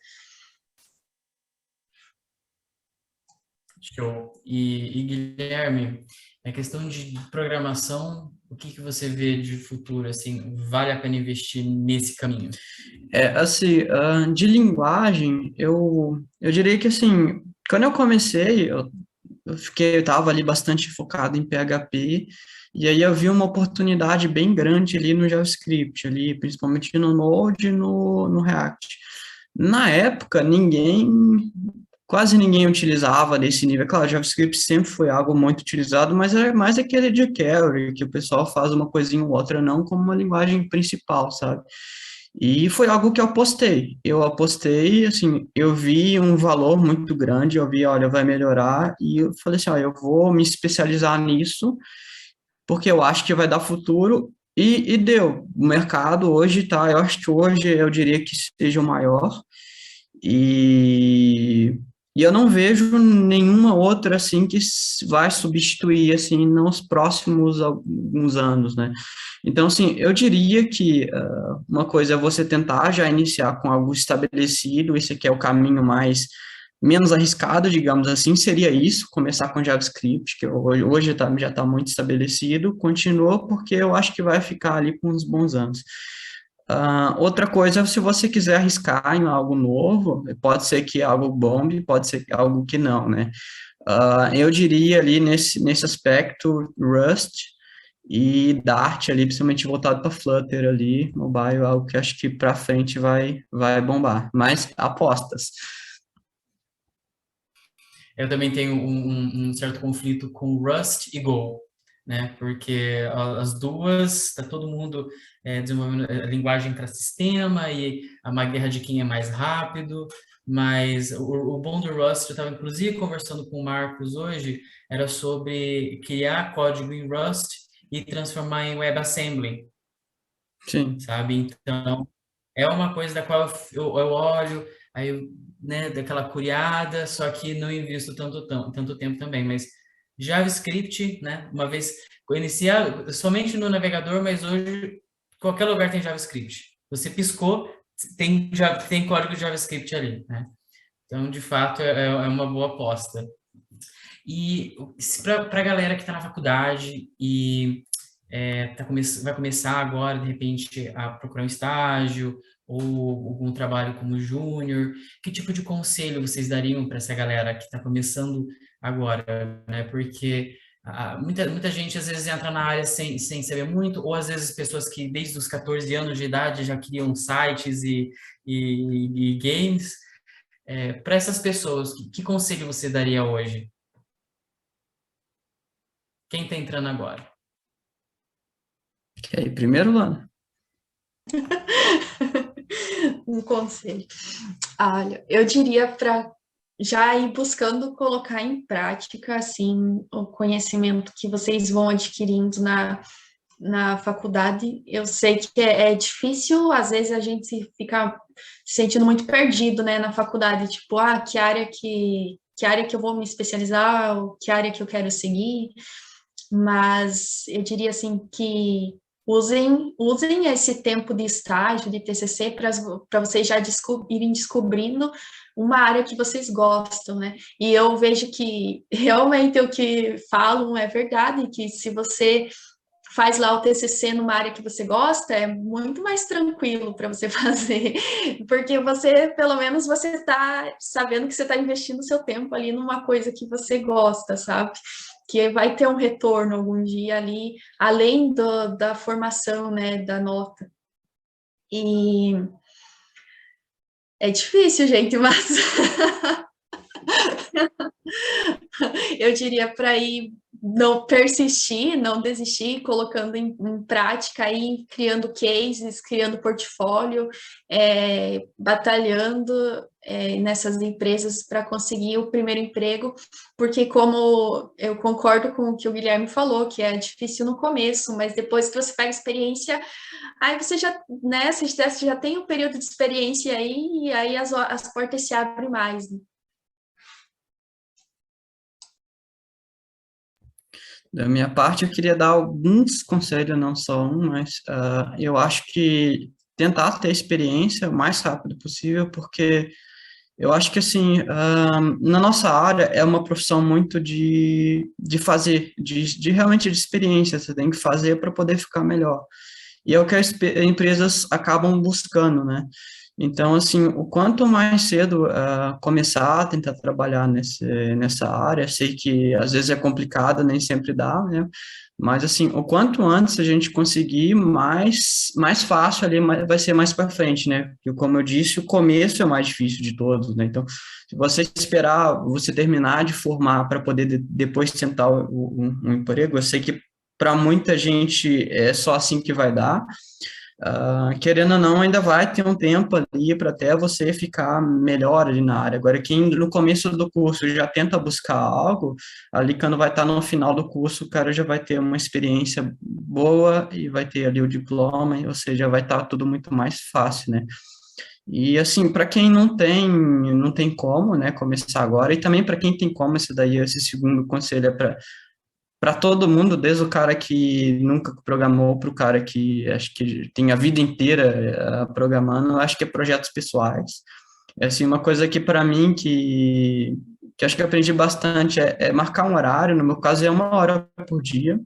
Show. E Guilherme, a questão de programação, o que você vê de futuro, assim, vale a pena investir nesse caminho? Assim, de linguagem, eu diria que, assim, quando eu comecei, eu estava ali bastante focado em PHP, e aí eu vi uma oportunidade bem grande ali no JavaScript, ali, principalmente no Node e no React. Na época, quase ninguém utilizava desse nível. Claro, JavaScript sempre foi algo muito utilizado, mas é mais aquele de jQuery, que o pessoal faz uma coisinha ou outra, não como uma linguagem principal, sabe? E foi algo que eu apostei. Eu apostei, assim, eu vi um valor muito grande, eu vi, olha, vai melhorar, e eu falei assim, ó, eu vou me especializar nisso, porque eu acho que vai dar futuro, e deu. O mercado hoje tá, eu acho que hoje eu diria que seja o maior, e, e eu não vejo nenhuma outra, assim, que vai substituir, assim, nos próximos alguns anos, né? Então, assim, eu diria que uma coisa é você tentar já iniciar com algo estabelecido, esse aqui é o caminho menos arriscado, digamos assim, seria isso, começar com JavaScript, que hoje já está muito estabelecido, continua porque eu acho que vai ficar ali por uns bons anos. Outra coisa, se você quiser arriscar em algo novo, pode ser que algo bombe, pode ser algo que não, né? Eu diria ali nesse aspecto, Rust, e Dart ali, principalmente voltado para Flutter ali, mobile, algo que acho que para frente vai bombar. Mas apostas. Eu também tenho um certo conflito com Rust e Go, né? Porque as duas, está todo mundo desenvolvendo a linguagem para sistema e uma guerra de quem é mais rápido, mas o bom do Rust, eu estava inclusive conversando com o Marcos hoje, era sobre criar código em Rust e transformar em WebAssembly, Sim. sabe? Então, é uma coisa da qual eu olho, aí eu, né, daquela curiada, só que não invisto tanto tempo também, mas JavaScript, né, uma vez eu iniciar somente no navegador, mas hoje qualquer lugar tem JavaScript. Você piscou, tem código de JavaScript ali, né? Então, de fato, é uma boa aposta. E para a galera que está na faculdade e vai começar agora, de repente, a procurar um estágio ou algum trabalho como júnior, que tipo de conselho vocês dariam para essa galera que está começando agora, né? Porque muita gente às vezes entra na área sem saber muito, ou às vezes pessoas que desde os 14 anos de idade já criam sites e games. Para essas pessoas, que conselho você daria hoje? Quem está entrando agora? Que aí, primeiro ano. Um conselho. Olha, eu diria para já ir buscando colocar em prática, assim, o conhecimento que vocês vão adquirindo na faculdade. Eu sei que é difícil, às vezes a gente fica se sentindo muito perdido, né, na faculdade, tipo, que área que eu vou me especializar, ou que área que eu quero seguir, mas eu diria assim que usem esse tempo de estágio, de TCC, para vocês já irem descobrindo uma área que vocês gostam, né? E eu vejo que realmente o que falam é verdade, que se você faz lá o TCC numa área que você gosta, é muito mais tranquilo para você fazer, porque você, pelo menos, você está sabendo que você está investindo seu tempo ali numa coisa que você gosta, sabe? Que vai ter um retorno algum dia ali, além da formação, né, da nota. E é difícil, gente, mas eu diria para ir não persistir, não desistir, colocando em prática, aí, criando cases, criando portfólio, batalhando nessas empresas para conseguir o primeiro emprego, porque como eu concordo com o que o Guilherme falou, que é difícil no começo, mas depois que você pega experiência, aí você já, né, você já tem um período de experiência aí, e aí as portas se abrem mais, né? Da minha parte, eu queria dar alguns conselhos, não só um, mas eu acho que tentar ter experiência o mais rápido possível, porque eu acho que, assim, na nossa área é uma profissão muito de fazer, de realmente de experiência, você tem que fazer para poder ficar melhor. E é o que as empresas acabam buscando, né? Então, assim, o quanto mais cedo começar a tentar trabalhar nessa área, sei que às vezes é complicado, nem sempre dá, né? Mas, assim, o quanto antes a gente conseguir, mais fácil ali vai ser mais para frente, né? Porque, como eu disse, o começo é o mais difícil de todos, né? Então, se você esperar você terminar de formar para poder depois tentar um emprego, eu sei que para muita gente é só assim que vai dar. Querendo ou não, ainda vai ter um tempo ali para até você ficar melhor ali na área. Agora, quem no começo do curso já tenta buscar algo, ali quando vai estar no final do curso, o cara já vai ter uma experiência boa e vai ter ali o diploma, ou seja, vai estar tudo muito mais fácil, né? E assim, para quem não tem como, né, começar agora, e também para quem tem como, esse segundo conselho é para todo mundo, desde o cara que nunca programou para o cara que acho que tem a vida inteira programando, acho que é projetos pessoais. É assim, uma coisa que para mim que acho que eu aprendi bastante é marcar um horário, no meu caso é 1 hora por dia.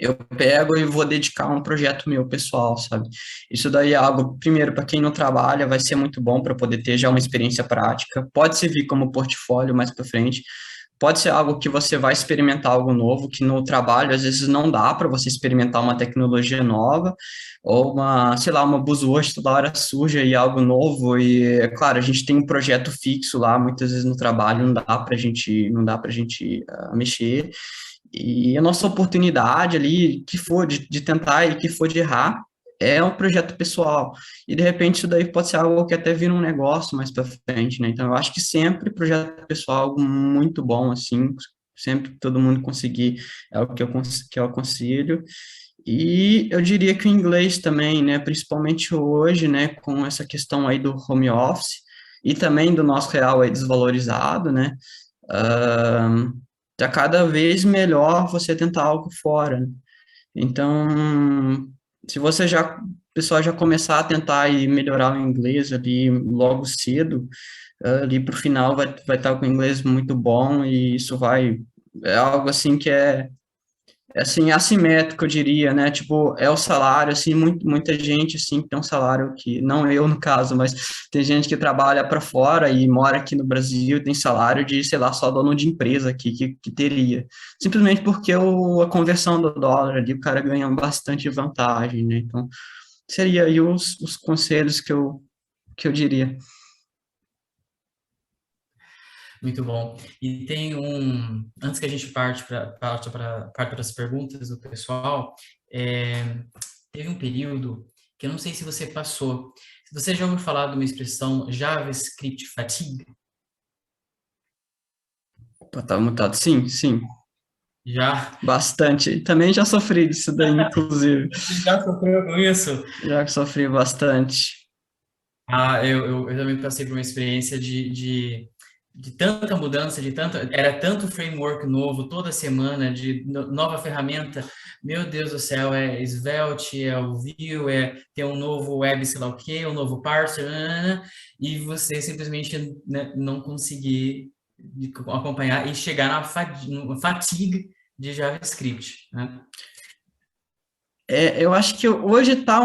Eu pego e vou dedicar a um projeto meu pessoal, sabe? Isso daí é algo, primeiro, para quem não trabalha, vai ser muito bom para poder ter já uma experiência prática. Pode servir como portfólio mais para frente, pode ser algo que você vai experimentar algo novo, que no trabalho às vezes não dá para você experimentar uma tecnologia nova, ou uma, sei lá, uma buzzword toda hora surge aí algo novo, e é claro, a gente tem um projeto fixo lá, muitas vezes no trabalho não dá para gente mexer, e a nossa oportunidade ali, que for de tentar e que for de errar, é um projeto pessoal. E de repente isso daí pode ser algo que até vira um negócio mais para frente, né? Então eu acho que sempre projeto pessoal é algo muito bom, assim, sempre que todo mundo conseguir é o que que eu aconselho. E eu diria que o inglês também, né? Principalmente hoje, né? Com essa questão aí do home office e também do nosso real aí desvalorizado, né? ah, tá cada vez melhor você tentar algo fora, né? Então, se você já, o pessoal já começar a tentar e melhorar o inglês ali logo cedo, ali para o final vai estar com o inglês muito bom e isso é algo assim que é assim, assimétrico, eu diria, né? Tipo, é o salário, assim, muita gente, assim, que tem um salário que, não eu no caso, mas tem gente que trabalha para fora e mora aqui no Brasil, tem salário de, sei lá, só dono de empresa aqui que teria. Simplesmente porque a conversão do dólar ali, o cara ganha bastante vantagem, né? Então, seria aí os conselhos que eu diria. Muito bom. E tem antes que a gente parte para as perguntas do pessoal, teve um período que eu não sei se você passou. Você já ouviu falar de uma expressão JavaScript fatigue? Opa, tá mutado? Sim, sim, Já? bastante. Também já sofri disso daí, inclusive. Você já sofreu com isso? Já sofri bastante. Ah, eu também passei por uma experiência de tanta mudança, era tanto framework novo toda semana, de nova ferramenta. Meu Deus do céu, é Svelte, é o Vue, tem um novo web, sei lá o quê, um novo parser, e você simplesmente, né, não conseguir acompanhar e chegar na fatigue de JavaScript, né? Eu acho que hoje está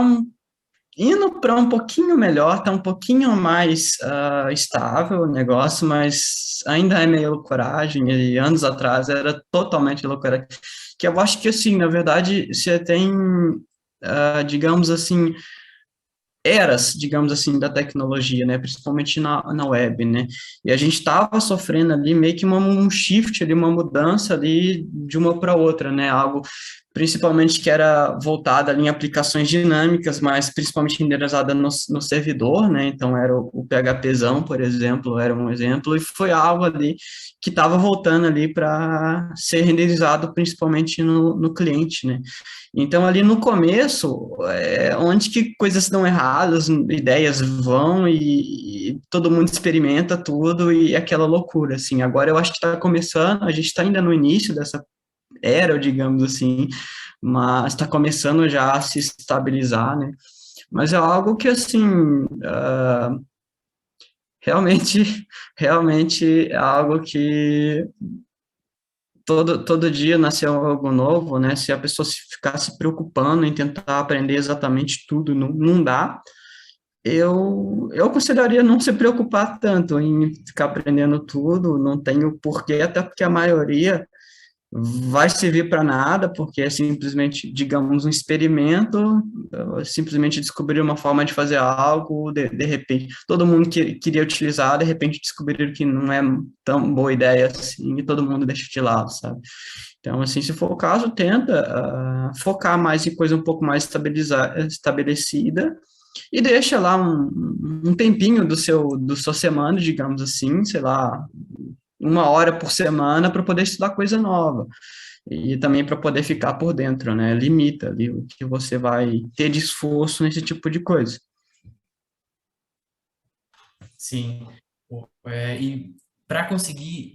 indo para um pouquinho melhor, está um pouquinho mais estável o negócio, mas ainda é meio loucuragem, e anos atrás era totalmente loucuragem. Que eu acho que, assim, na verdade, você tem, digamos assim, eras, digamos assim, da tecnologia, né, principalmente na web, né, e a gente estava sofrendo ali meio que um shift ali, uma mudança ali de uma para outra, né, algo principalmente que era voltada ali em aplicações dinâmicas, mas principalmente renderizada no servidor, né, então era o PHPzão, por exemplo, era um exemplo, e foi algo ali que estava voltando ali para ser renderizado principalmente no cliente, né, então, ali no começo, onde que coisas dão erradas, ideias vão e todo mundo experimenta tudo e é aquela loucura, assim. Agora eu acho que está começando, a gente está ainda no início dessa era, digamos assim, mas está começando já a se estabilizar, né? Mas é algo que, assim, realmente, realmente é algo que todo dia nasceu algo novo, né? Se a pessoa se ficar se preocupando em tentar aprender exatamente tudo, não dá. Eu aconselharia não se preocupar tanto em ficar aprendendo tudo, não tenho porquê, até porque a maioria vai servir para nada, porque é simplesmente, digamos, um experimento, simplesmente descobrir uma forma de fazer algo, de repente, todo mundo que queria utilizar, de repente descobriram que não é tão boa ideia assim, e todo mundo deixa de lado, sabe? Então, assim, se for o caso, tenta focar mais em coisa um pouco mais estabelecida, e deixa lá um tempinho do sua semana, digamos assim, sei lá, 1 hora por semana para poder estudar coisa nova. E também para poder ficar por dentro, né? Limita ali o que você vai ter de esforço nesse tipo de coisa. Sim. E para conseguir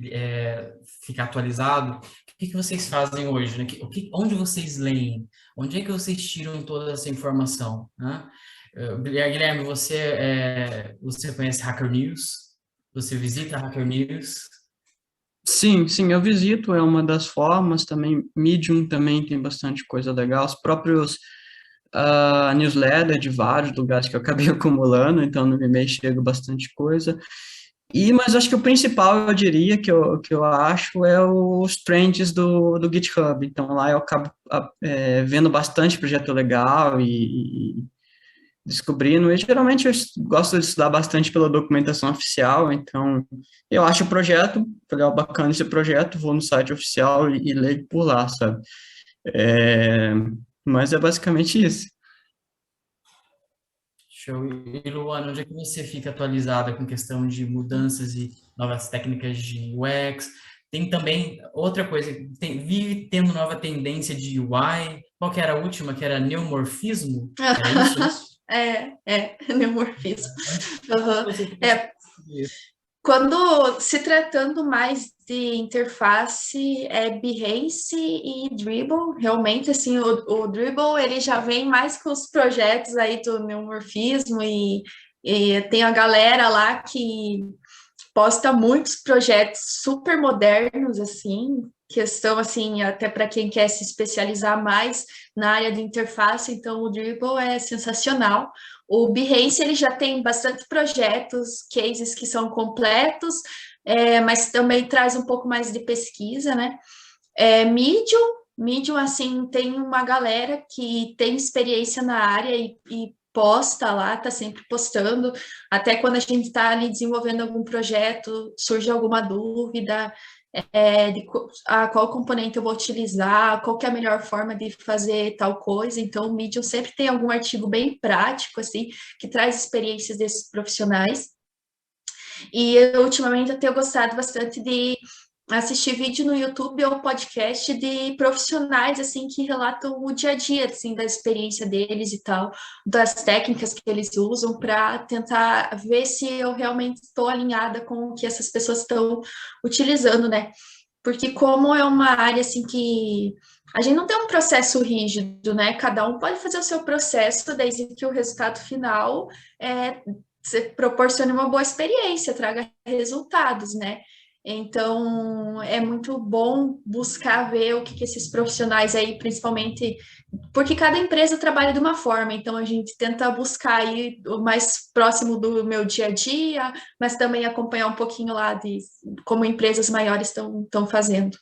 ficar atualizado, o que vocês fazem hoje, né? Onde vocês leem? Onde é que vocês tiram toda essa informação, né? Guilherme, você conhece Hacker News? Você visita Hacker News? Sim, sim, eu visito, é uma das formas, também Medium também tem bastante coisa legal, os próprios newsletter de vários lugares que eu acabei acumulando, então no e-mail chega bastante coisa. Mas acho que o principal, eu diria, que eu acho, é os trends do GitHub. Então, lá eu acabo vendo bastante projeto legal e descobrindo. E geralmente eu gosto de estudar bastante pela documentação oficial. Então, eu acho o projeto, legal, bacana esse projeto, vou no site oficial e leio por lá, sabe? É, mas é basicamente isso. Show. E Luana, onde é que você fica atualizada com questão de mudanças e novas técnicas de UX? Tem também outra coisa, vive tendo nova tendência de UI. Qual que era a última, que era neomorfismo? Era isso, né? Neomorfismo. Onde Uhum. você fica isso? Quando se tratando mais de interface, é Behance e Dribble, realmente, assim, o Dribble, ele já vem mais com os projetos aí do neomorfismo e tem a galera lá que posta muitos projetos super modernos, assim, questão, assim, até para quem quer se especializar mais na área de interface, então o Dribble é sensacional. O Behance, ele já tem bastante projetos, cases que são completos, mas também traz um pouco mais de pesquisa, né? Medium, assim, tem uma galera que tem experiência na área e posta lá, tá sempre postando, até quando a gente está ali desenvolvendo algum projeto, surge alguma dúvida qual componente eu vou utilizar, qual que é a melhor forma de fazer tal coisa, então o Medium sempre tem algum artigo bem prático, assim, que traz experiências desses profissionais, e eu, ultimamente eu tenho gostado bastante de assistir vídeo no YouTube ou podcast de profissionais assim que relatam o dia a dia assim da experiência deles e tal, das técnicas que eles usam para tentar ver se eu realmente estou alinhada com o que essas pessoas estão utilizando, né? Porque como é uma área assim que a gente não tem um processo rígido, né? Cada um pode fazer o seu processo desde que o resultado final você proporcione uma boa experiência, traga resultados, né? Então, é muito bom buscar ver o que esses profissionais aí, principalmente, porque cada empresa trabalha de uma forma, então a gente tenta buscar aí o mais próximo do meu dia a dia, mas também acompanhar um pouquinho lá de como empresas maiores estão fazendo.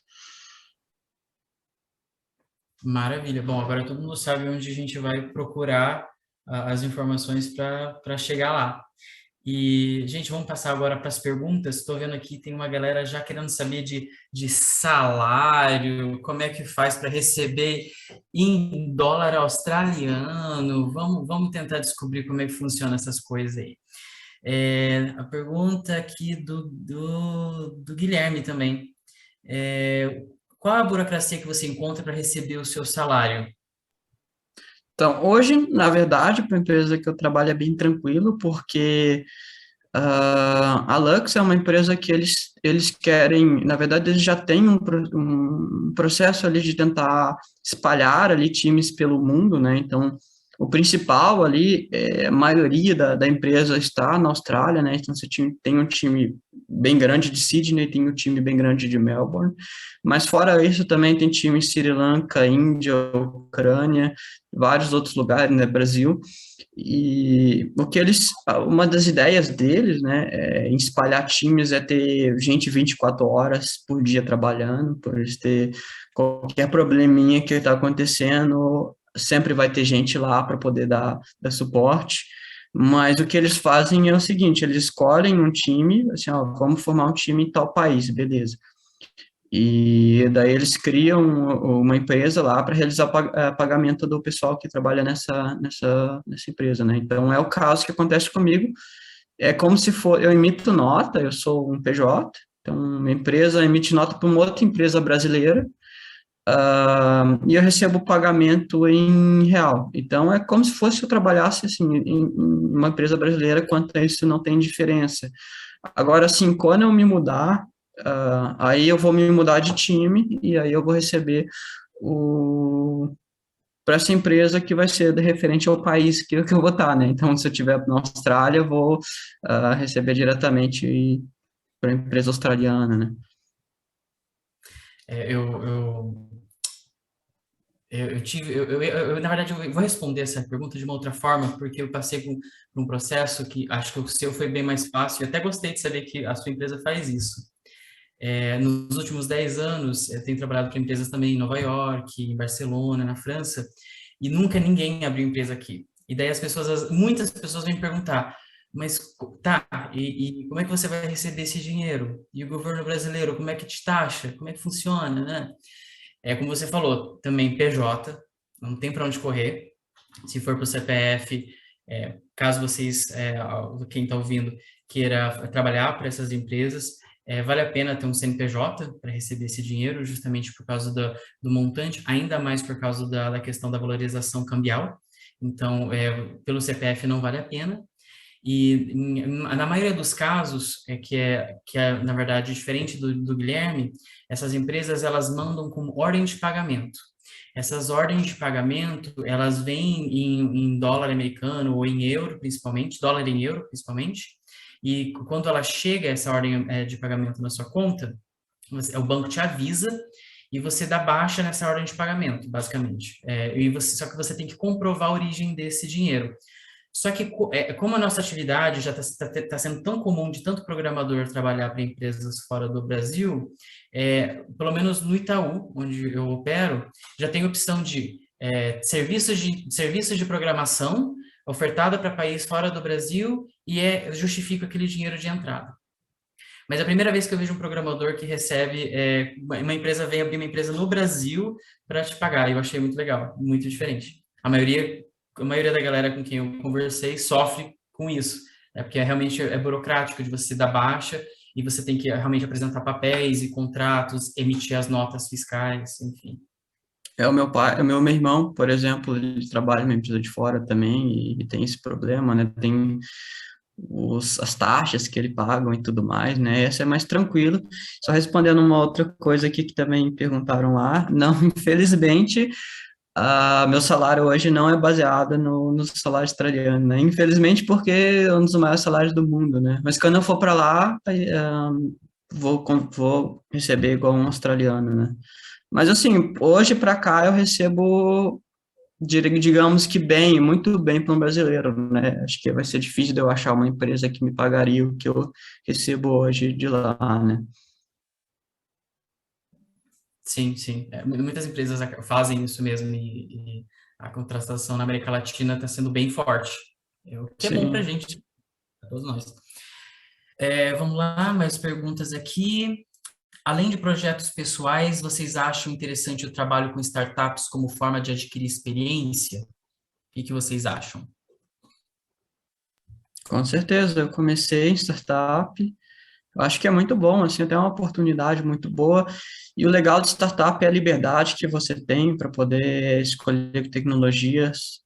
Maravilha. Bom, agora todo mundo sabe onde a gente vai procurar as informações para chegar lá. E, gente, vamos passar agora para as perguntas. Estou vendo aqui, tem uma galera já querendo saber de salário, como é que faz para receber em dólar australiano. Vamos tentar descobrir como é que funciona essas coisas aí. A pergunta aqui do Guilherme também. Qual a burocracia que você encontra para receber o seu salário? Então, hoje, na verdade, para a empresa que eu trabalho é bem tranquilo, porque a Lux é uma empresa que eles querem, na verdade, eles já têm um processo ali de tentar espalhar ali times pelo mundo, né? Então, o principal ali, a maioria da empresa está na Austrália, né? Então, você tem um time bem grande de Sydney, tem um time bem grande de Melbourne, mas fora isso também tem time em Sri Lanka, Índia, Ucrânia, vários outros lugares, né? Brasil. E uma das ideias deles, né, em espalhar times é ter gente 24 horas por dia trabalhando, por eles ter qualquer probleminha que está acontecendo, sempre vai ter gente lá para poder dar suporte. Mas o que eles fazem é o seguinte, eles escolhem um time, assim, ó, vamos formar um time em tal país, beleza. E daí eles criam uma empresa lá para realizar pagamento do pessoal que trabalha nessa empresa, né? Então é o caso que acontece comigo. É como se for, eu emito nota, eu sou um PJ, então uma empresa emite nota para uma outra empresa brasileira, e eu recebo o pagamento em real. Então é como se fosse eu trabalhasse assim em uma empresa brasileira, quanto a isso não tem diferença. Agora, assim, quando eu me mudar, aí eu vou me mudar de time e aí eu vou receber para essa empresa que vai ser referente ao país que eu vou estar, né? Então, se eu estiver na Austrália, eu vou receber diretamente para a empresa australiana, né? Eu Na verdade, eu vou responder essa pergunta de uma outra forma, porque eu passei por um processo que acho que o seu foi bem mais fácil, e até gostei de saber que a sua empresa faz isso. Nos últimos 10 anos, eu tenho trabalhado para empresas também em Nova York, em Barcelona, na França, e nunca ninguém abriu empresa aqui. E daí muitas pessoas vêm me perguntar, mas tá, e como é que você vai receber esse dinheiro? E o governo brasileiro, como é que te taxa? Como é que funciona, né? Como você falou, também PJ, não tem para onde correr. Se for para o CPF, caso vocês, quem está ouvindo, queira trabalhar para essas empresas, vale a pena ter um CNPJ para receber esse dinheiro, justamente por causa do montante, ainda mais por causa da questão da valorização cambial. Então, pelo CPF não vale a pena. E na maioria dos casos, na verdade, diferente do Guilherme, essas empresas, elas mandam como ordem de pagamento. Essas ordens de pagamento, elas vêm em dólar americano ou em euro, principalmente, dólar em euro, principalmente, e quando ela chega, essa ordem de pagamento na sua conta, o banco te avisa e você dá baixa nessa ordem de pagamento, basicamente. Só que você tem que comprovar a origem desse dinheiro. Só que, como a nossa atividade já está sendo tão comum de tanto programador trabalhar para empresas fora do Brasil, pelo menos no Itaú, onde eu opero, já tem opção de serviços de programação ofertada para país fora do Brasil e justifica aquele dinheiro de entrada. Mas é a primeira vez que eu vejo um programador que recebe, uma empresa vem abrir uma empresa no Brasil para te pagar. Eu achei muito legal, muito diferente. A maioria da galera com quem eu conversei sofre com isso, porque realmente é burocrático de você dar baixa e você tem que realmente apresentar papéis e contratos, emitir as notas fiscais, enfim. O meu irmão, por exemplo, ele trabalha numa empresa de fora também e tem esse problema, né? Tem as taxas que ele paga e tudo mais, né? Essa é mais tranquilo. Só respondendo uma outra coisa aqui que também perguntaram lá, não, infelizmente, meu salário hoje não é baseado no salário australiano, né? Infelizmente, porque é um dos maiores salários do mundo, né? Mas quando eu for para lá, vou receber igual um australiano, né? Mas assim, hoje para cá eu recebo, digamos que bem, muito bem para um brasileiro, né? Acho que vai ser difícil de eu achar uma empresa que me pagaria o que eu recebo hoje de lá, né? Sim, sim. Muitas empresas fazem isso mesmo e a contratação na América Latina está sendo bem forte. O que é bom para a gente, para todos nós. Vamos lá, mais perguntas aqui. Além de projetos pessoais, vocês acham interessante o trabalho com startups como forma de adquirir experiência? O que vocês acham? Com certeza, eu comecei em startup, eu acho que é muito bom, assim, até uma oportunidade muito boa, e o legal de startup é a liberdade que você tem para poder escolher tecnologias,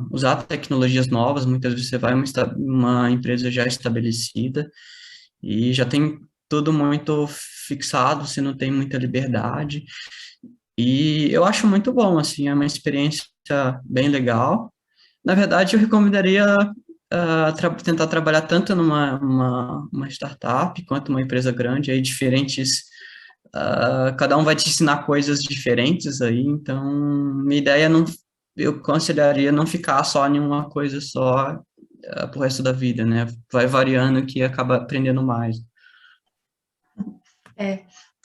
usar tecnologias novas, muitas vezes você vai uma empresa já estabelecida, e já tem tudo muito fixado, você não tem muita liberdade, e eu acho muito bom, assim, é uma experiência bem legal. Na verdade, eu recomendaria tentar trabalhar tanto uma startup quanto uma empresa grande, aí diferentes, cada um vai te ensinar coisas diferentes aí, então minha ideia não, eu consideraria não ficar só em uma coisa só pro resto da vida, né? Vai variando que acaba aprendendo mais.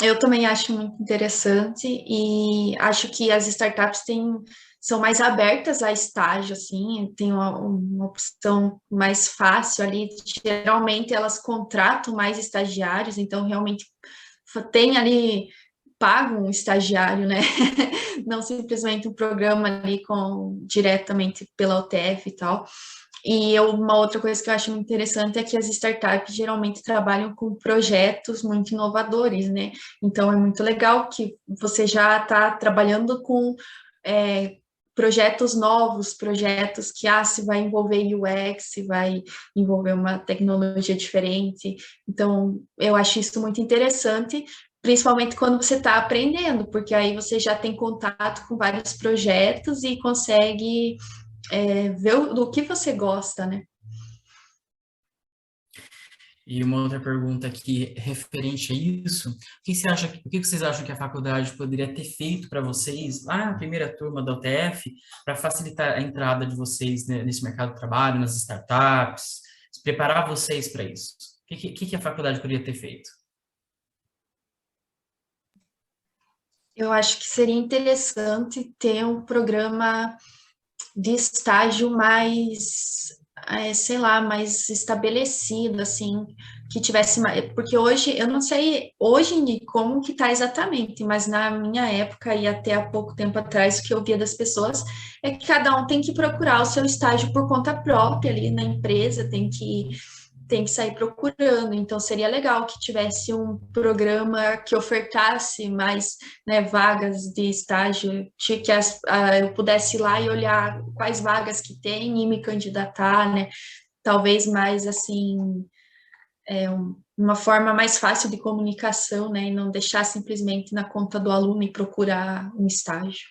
Eu também acho muito interessante e acho que as startups são mais abertas a estágio, assim, tem uma opção mais fácil ali. Geralmente elas contratam mais estagiários, então realmente tem ali, paga um estagiário, né? Não simplesmente um programa ali diretamente pela UTF e tal. E uma outra coisa que eu acho muito interessante é que as startups geralmente trabalham com projetos muito inovadores, né? Então é muito legal que você já está trabalhando com projetos novos, projetos que se vai envolver UX, se vai envolver uma tecnologia diferente. Então eu acho isso muito interessante, principalmente quando você está aprendendo, porque aí você já tem contato com vários projetos e consegue ver do que você gosta, né? E uma outra pergunta aqui referente a isso, o que vocês acham que a faculdade poderia ter feito para vocês lá na primeira turma da UTF para facilitar a entrada de vocês, né, nesse mercado de trabalho, nas startups, preparar vocês para isso? O que a faculdade poderia ter feito? Eu acho que seria interessante ter um programa de estágio mais, sei lá, mais estabelecido, assim, que tivesse mais, porque hoje, eu não sei hoje como que tá exatamente, mas na minha época e até há pouco tempo atrás, o que eu via das pessoas é que cada um tem que procurar o seu estágio por conta própria ali na empresa, tem que sair procurando. Então, seria legal que tivesse um programa que ofertasse mais, né, vagas de estágio, que eu pudesse ir lá e olhar quais vagas que tem e me candidatar, né? Talvez mais, assim, uma forma mais fácil de comunicação, né? E não deixar simplesmente na conta do aluno e procurar um estágio.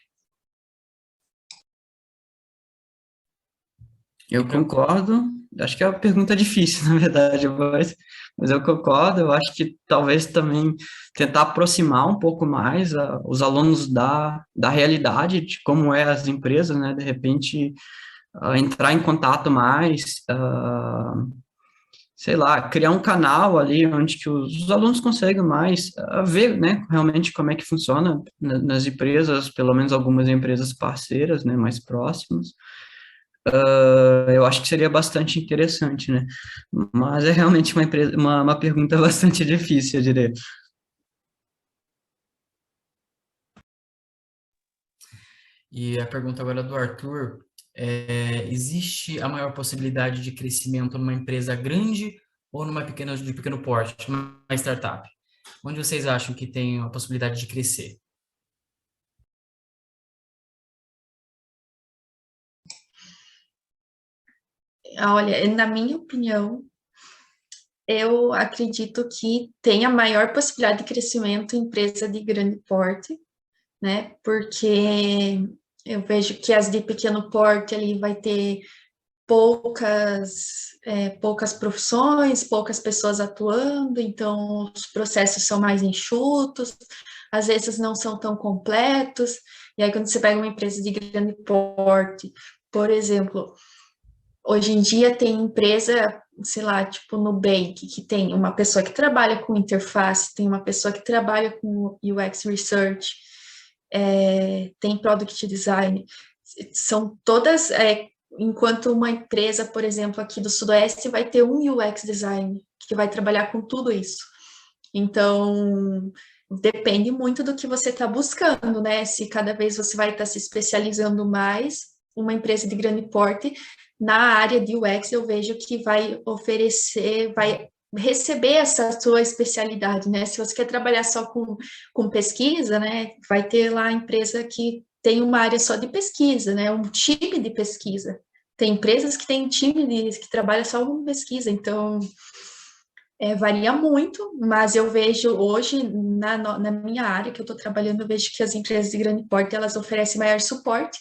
Eu concordo, acho que é uma pergunta difícil, na verdade, mas eu concordo, eu acho que talvez também tentar aproximar um pouco mais os alunos da realidade, de como é as empresas, né, de repente entrar em contato mais, sei lá, criar um canal ali onde que os alunos conseguem mais ver, né, realmente como é que funciona nas empresas, pelo menos algumas empresas parceiras, né, mais próximas. Eu acho que seria bastante interessante, né? Mas é realmente uma pergunta bastante difícil, eu diria. E a pergunta agora do Arthur, existe a maior possibilidade de crescimento numa empresa grande ou de pequeno porte, uma startup? Onde vocês acham que tem a possibilidade de crescer? Olha, na minha opinião, eu acredito que tem a maior possibilidade de crescimento em empresa de grande porte, né? Porque eu vejo que as de pequeno porte ali vai ter poucas profissões, poucas pessoas atuando, então os processos são mais enxutos, às vezes não são tão completos, e aí quando você pega uma empresa de grande porte, por exemplo, hoje em dia tem empresa, sei lá, tipo Nubank, que tem uma pessoa que trabalha com interface, tem uma pessoa que trabalha com UX Research, tem Product Design, são todas, enquanto uma empresa, por exemplo, aqui do Sudoeste, vai ter um UX Design, que vai trabalhar com tudo isso. Então, depende muito do que você está buscando, né? Se cada vez você vai estar se especializando mais, uma empresa de grande porte, na área de UX, eu vejo que vai oferecer, vai receber essa sua especialidade, né? Se você quer trabalhar só com pesquisa, né? Vai ter lá a empresa que tem uma área só de pesquisa, né? Um time de pesquisa. Tem empresas que têm que trabalha só com pesquisa, então varia muito, mas eu vejo hoje, na minha área que eu estou trabalhando, eu vejo que as empresas de grande porte, elas oferecem maior suporte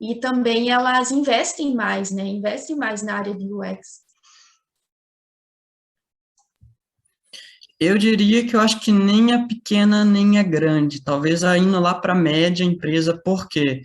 e também elas investem mais, né? Investem mais na área de UX. Eu diria que eu acho que nem a pequena nem a grande, talvez indo lá para a média empresa, por quê?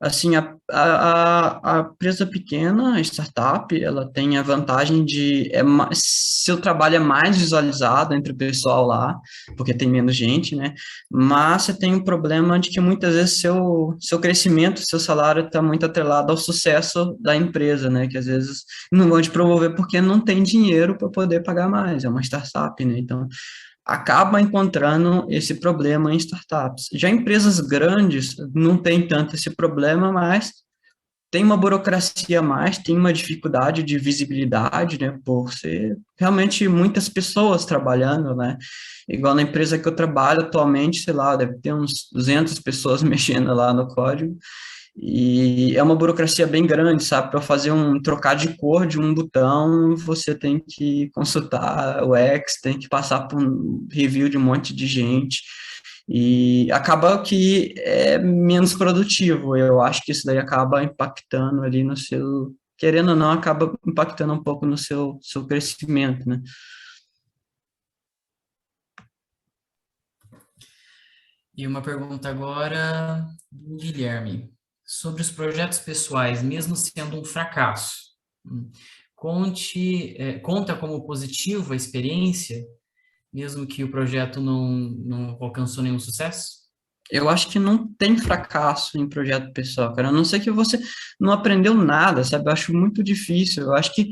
Assim, a empresa pequena, a startup, ela tem a vantagem de seu trabalho é mais visualizado entre o pessoal lá, porque tem menos gente, né? Mas você tem um problema de que muitas vezes seu crescimento, seu salário está muito atrelado ao sucesso da empresa, né? Que às vezes não vão te promover porque não tem dinheiro para poder pagar mais, é uma startup, né? Então, acaba encontrando esse problema em startups. Já empresas grandes não tem tanto esse problema, mas tem uma burocracia a mais, tem uma dificuldade de visibilidade, né, por ser realmente muitas pessoas trabalhando, né, igual na empresa que eu trabalho atualmente, sei lá, deve ter uns 200 pessoas mexendo lá no código, e é uma burocracia bem grande, sabe? Para fazer trocar de cor de um botão, você tem que consultar o X, tem que passar por um review de um monte de gente. E acaba que é menos produtivo. Eu acho que isso daí acaba impactando ali no seu, querendo ou não, acaba impactando um pouco no seu crescimento, né? E uma pergunta agora do Guilherme. Sobre os projetos pessoais, mesmo sendo um fracasso, hum, conta como positivo a experiência, mesmo que o projeto não alcançou nenhum sucesso? Eu acho que não tem fracasso em projeto pessoal, cara. A não ser que você não aprendeu nada, sabe? Eu acho muito difícil. Eu acho que,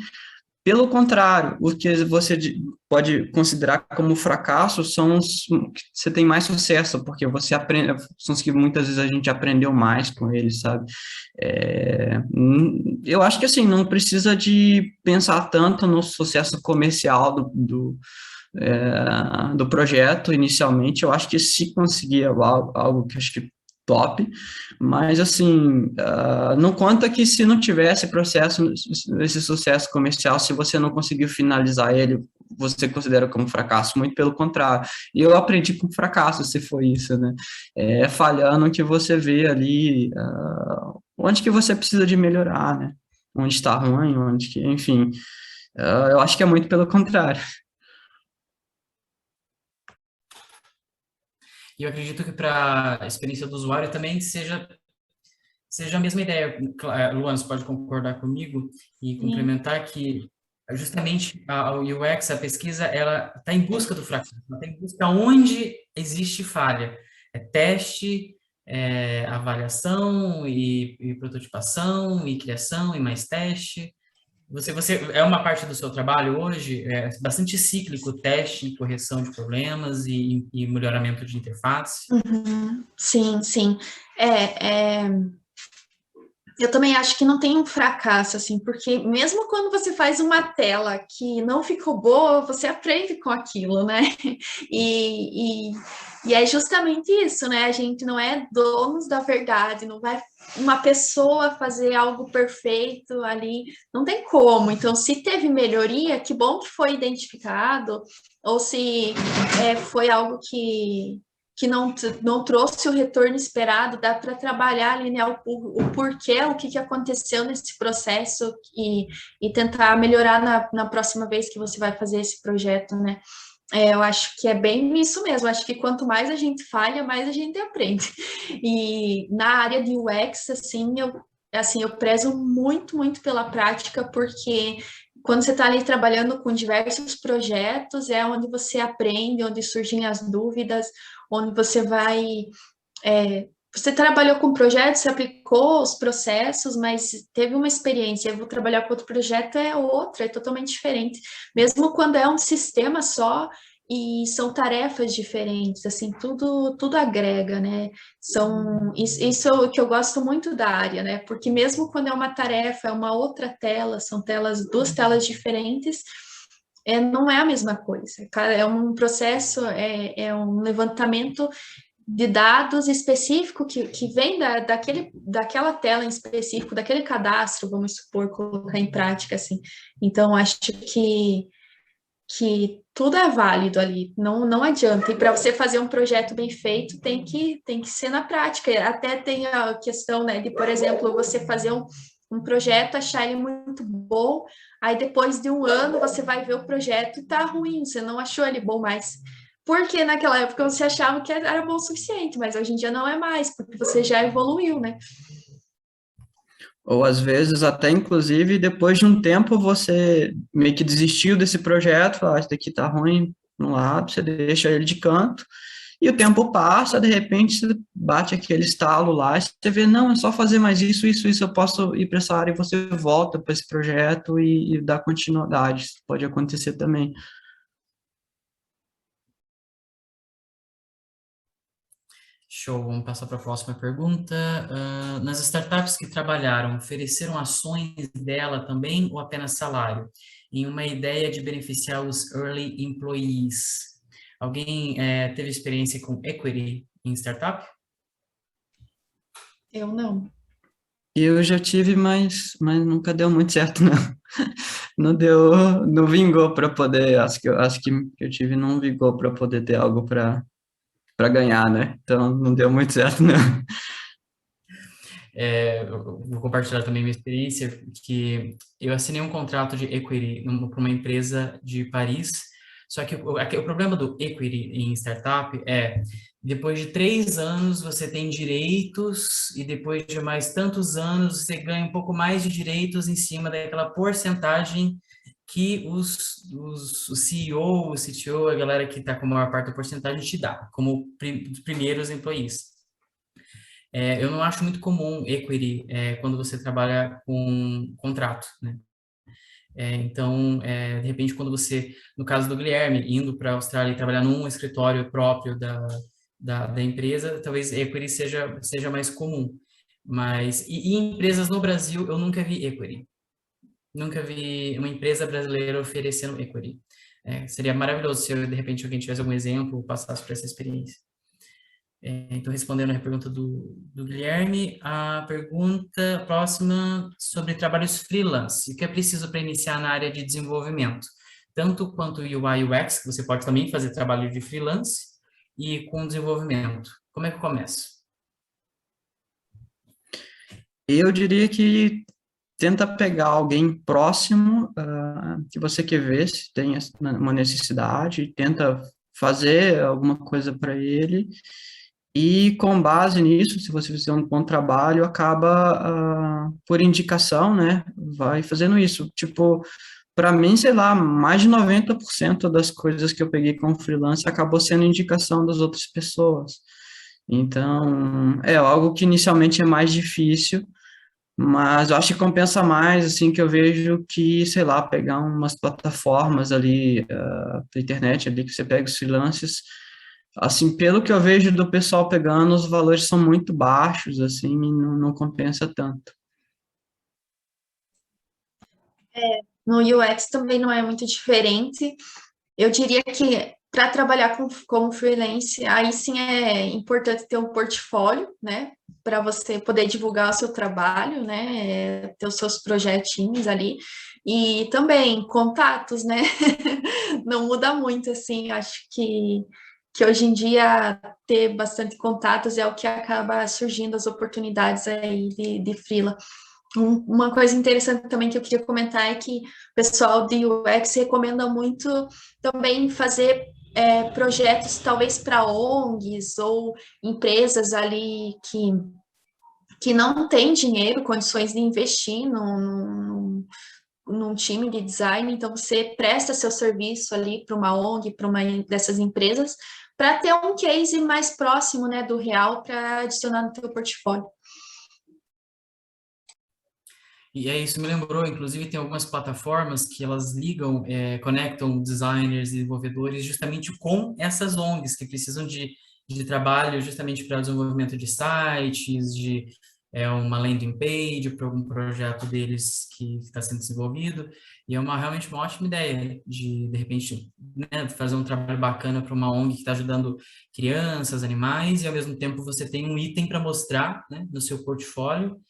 pelo contrário, o que você pode considerar como fracasso são os que você tem mais sucesso, porque você aprende, são os que muitas vezes a gente aprendeu mais com eles, sabe? Eu acho que, assim, não precisa de pensar tanto no sucesso comercial do projeto inicialmente. Eu acho que se conseguir algo que eu acho que top, mas assim, não conta que se não tivesse processo, esse sucesso comercial, se você não conseguiu finalizar ele, você considera como fracasso, muito pelo contrário. E eu aprendi com fracasso, se foi isso, né? Falhando que você vê ali onde que você precisa de melhorar, né? Onde está ruim, onde que, enfim, eu acho que é muito pelo contrário. E eu acredito que para a experiência do usuário também seja a mesma ideia. Luana, você pode concordar comigo e Sim. complementar que justamente a UX, a pesquisa, ela está em busca do fracasso, ela está em busca onde existe falha. É teste, avaliação e prototipação e criação e mais teste. Você é uma parte do seu trabalho hoje bastante cíclico, teste e correção de problemas e melhoramento de interface. Uhum. Sim, sim. É, é, eu também acho que não tem um fracasso, assim, porque mesmo quando você faz uma tela que não ficou boa, você aprende com aquilo, né? E, e, e é justamente isso, né? A gente não é donos da verdade, não vai uma pessoa fazer algo perfeito ali, não tem como. Então, se teve melhoria, que bom que foi identificado, ou se foi algo que não trouxe o retorno esperado, dá para trabalhar ali, né, o porquê, o que aconteceu nesse processo e tentar melhorar na próxima vez que você vai fazer esse projeto, né? Eu acho que é bem isso mesmo. Acho que quanto mais a gente falha, mais a gente aprende. E na área de UX, assim, eu prezo muito, muito pela prática, porque quando você está ali trabalhando com diversos projetos, é onde você aprende, onde surgem as dúvidas, onde você vai. Você trabalhou com projetos, você aplicou os processos, mas teve uma experiência. Eu vou trabalhar com outro projeto, é outra, é totalmente diferente. Mesmo quando é um sistema só e são tarefas diferentes, assim, tudo agrega, né? Isso é o que eu gosto muito da área, né? Porque mesmo quando é uma tarefa, é uma outra tela, são duas telas diferentes, não é a mesma coisa. É um processo, é um levantamento de dados específico que vem daquela tela em específico, daquele cadastro, vamos supor, colocar em prática, assim. Então, acho que tudo é válido ali, não adianta. E para você fazer um projeto bem feito, tem que ser na prática. Até tem a questão, né, de, por exemplo, você fazer um projeto, achar ele muito bom, aí depois de um ano você vai ver o projeto e tá ruim, você não achou ele bom mais. Porque naquela época você achava que era bom o suficiente, mas hoje em dia não é mais, porque você já evoluiu, né? Ou às vezes até inclusive depois de um tempo você meio que desistiu desse projeto, fala, isso daqui tá ruim, no lado, você deixa ele de canto, e o tempo passa, de repente você bate aquele estalo lá, e você vê, não, é só fazer mais isso, isso, isso, eu posso ir para essa área, e você volta para esse projeto e dá continuidade, isso pode acontecer também. Show, vamos passar para a próxima pergunta. Nas startups que trabalharam, ofereceram ações dela também ou apenas salário? Em uma ideia de beneficiar os early employees. Alguém teve experiência com equity em startup? Eu não. Eu já tive, mas nunca deu muito certo, não. Não deu, não vingou para poder, acho que eu tive não vingou para poder ter algo para ganhar, né? Então não deu muito certo, não. Eu vou compartilhar também minha experiência, que eu assinei um contrato de equity para uma empresa de Paris, Só que o problema do equity em startup é, depois de 3 anos você tem direitos e depois de mais tantos anos você ganha um pouco mais de direitos em cima daquela porcentagem que o CEO, o CTO, a galera que está com a maior parte da porcentagem te dá, como primeiros employees. Eu não acho muito comum equity quando você trabalha com contrato, né? Então, de repente, quando você, no caso do Guilherme, indo para a Austrália e trabalhar num escritório próprio da empresa, talvez equity seja mais comum. Mas, e em empresas no Brasil, eu nunca vi equity. Nunca vi uma empresa brasileira oferecendo equity. Seria maravilhoso se, de repente, alguém tivesse algum exemplo, passasse por essa experiência. Então, respondendo a pergunta do Guilherme, a pergunta próxima sobre trabalhos freelance. O que é preciso para iniciar na área de desenvolvimento? Tanto quanto UI e UX, que você pode também fazer trabalho de freelance, e com desenvolvimento. Como é que eu começo? Eu diria que tenta pegar alguém próximo que você quer ver se tem uma necessidade, tenta fazer alguma coisa para ele e com base nisso, se você fizer um bom trabalho, acaba por indicação, né? Vai fazendo isso. Tipo, para mim, sei lá, mais de 90% das coisas que eu peguei como freelance acabou sendo indicação das outras pessoas. Então, é algo que inicialmente é mais difícil, mas eu acho que compensa mais, assim, que eu vejo que, sei lá, pegar umas plataformas ali, pela internet ali, que você pega os freelancers, assim, pelo que eu vejo do pessoal pegando, os valores são muito baixos, assim, e não compensa tanto. No UX também não é muito diferente. Eu diria que para trabalhar como freelance, aí sim é importante ter um portfólio, né? Para você poder divulgar o seu trabalho, né? Ter os seus projetinhos ali. E também contatos, né? Não muda muito, assim. Acho que hoje em dia ter bastante contatos é o que acaba surgindo as oportunidades aí de freela. Uma coisa interessante também que eu queria comentar é que o pessoal de UX recomenda muito também fazer projetos talvez para ONGs ou empresas ali que não têm dinheiro, condições de investir num time de design, então você presta seu serviço ali para uma ONG, para uma dessas empresas, para ter um case mais próximo, né, do real para adicionar no teu portfólio. E isso me lembrou, inclusive, tem algumas plataformas que elas ligam, conectam designers e desenvolvedores justamente com essas ONGs que precisam de trabalho justamente para desenvolvimento de sites, de uma landing page para algum projeto deles que está sendo desenvolvido. E é realmente uma ótima ideia de repente, né, fazer um trabalho bacana para uma ONG que está ajudando crianças, animais, e ao mesmo tempo você tem um item para mostrar, né, no seu portfólio,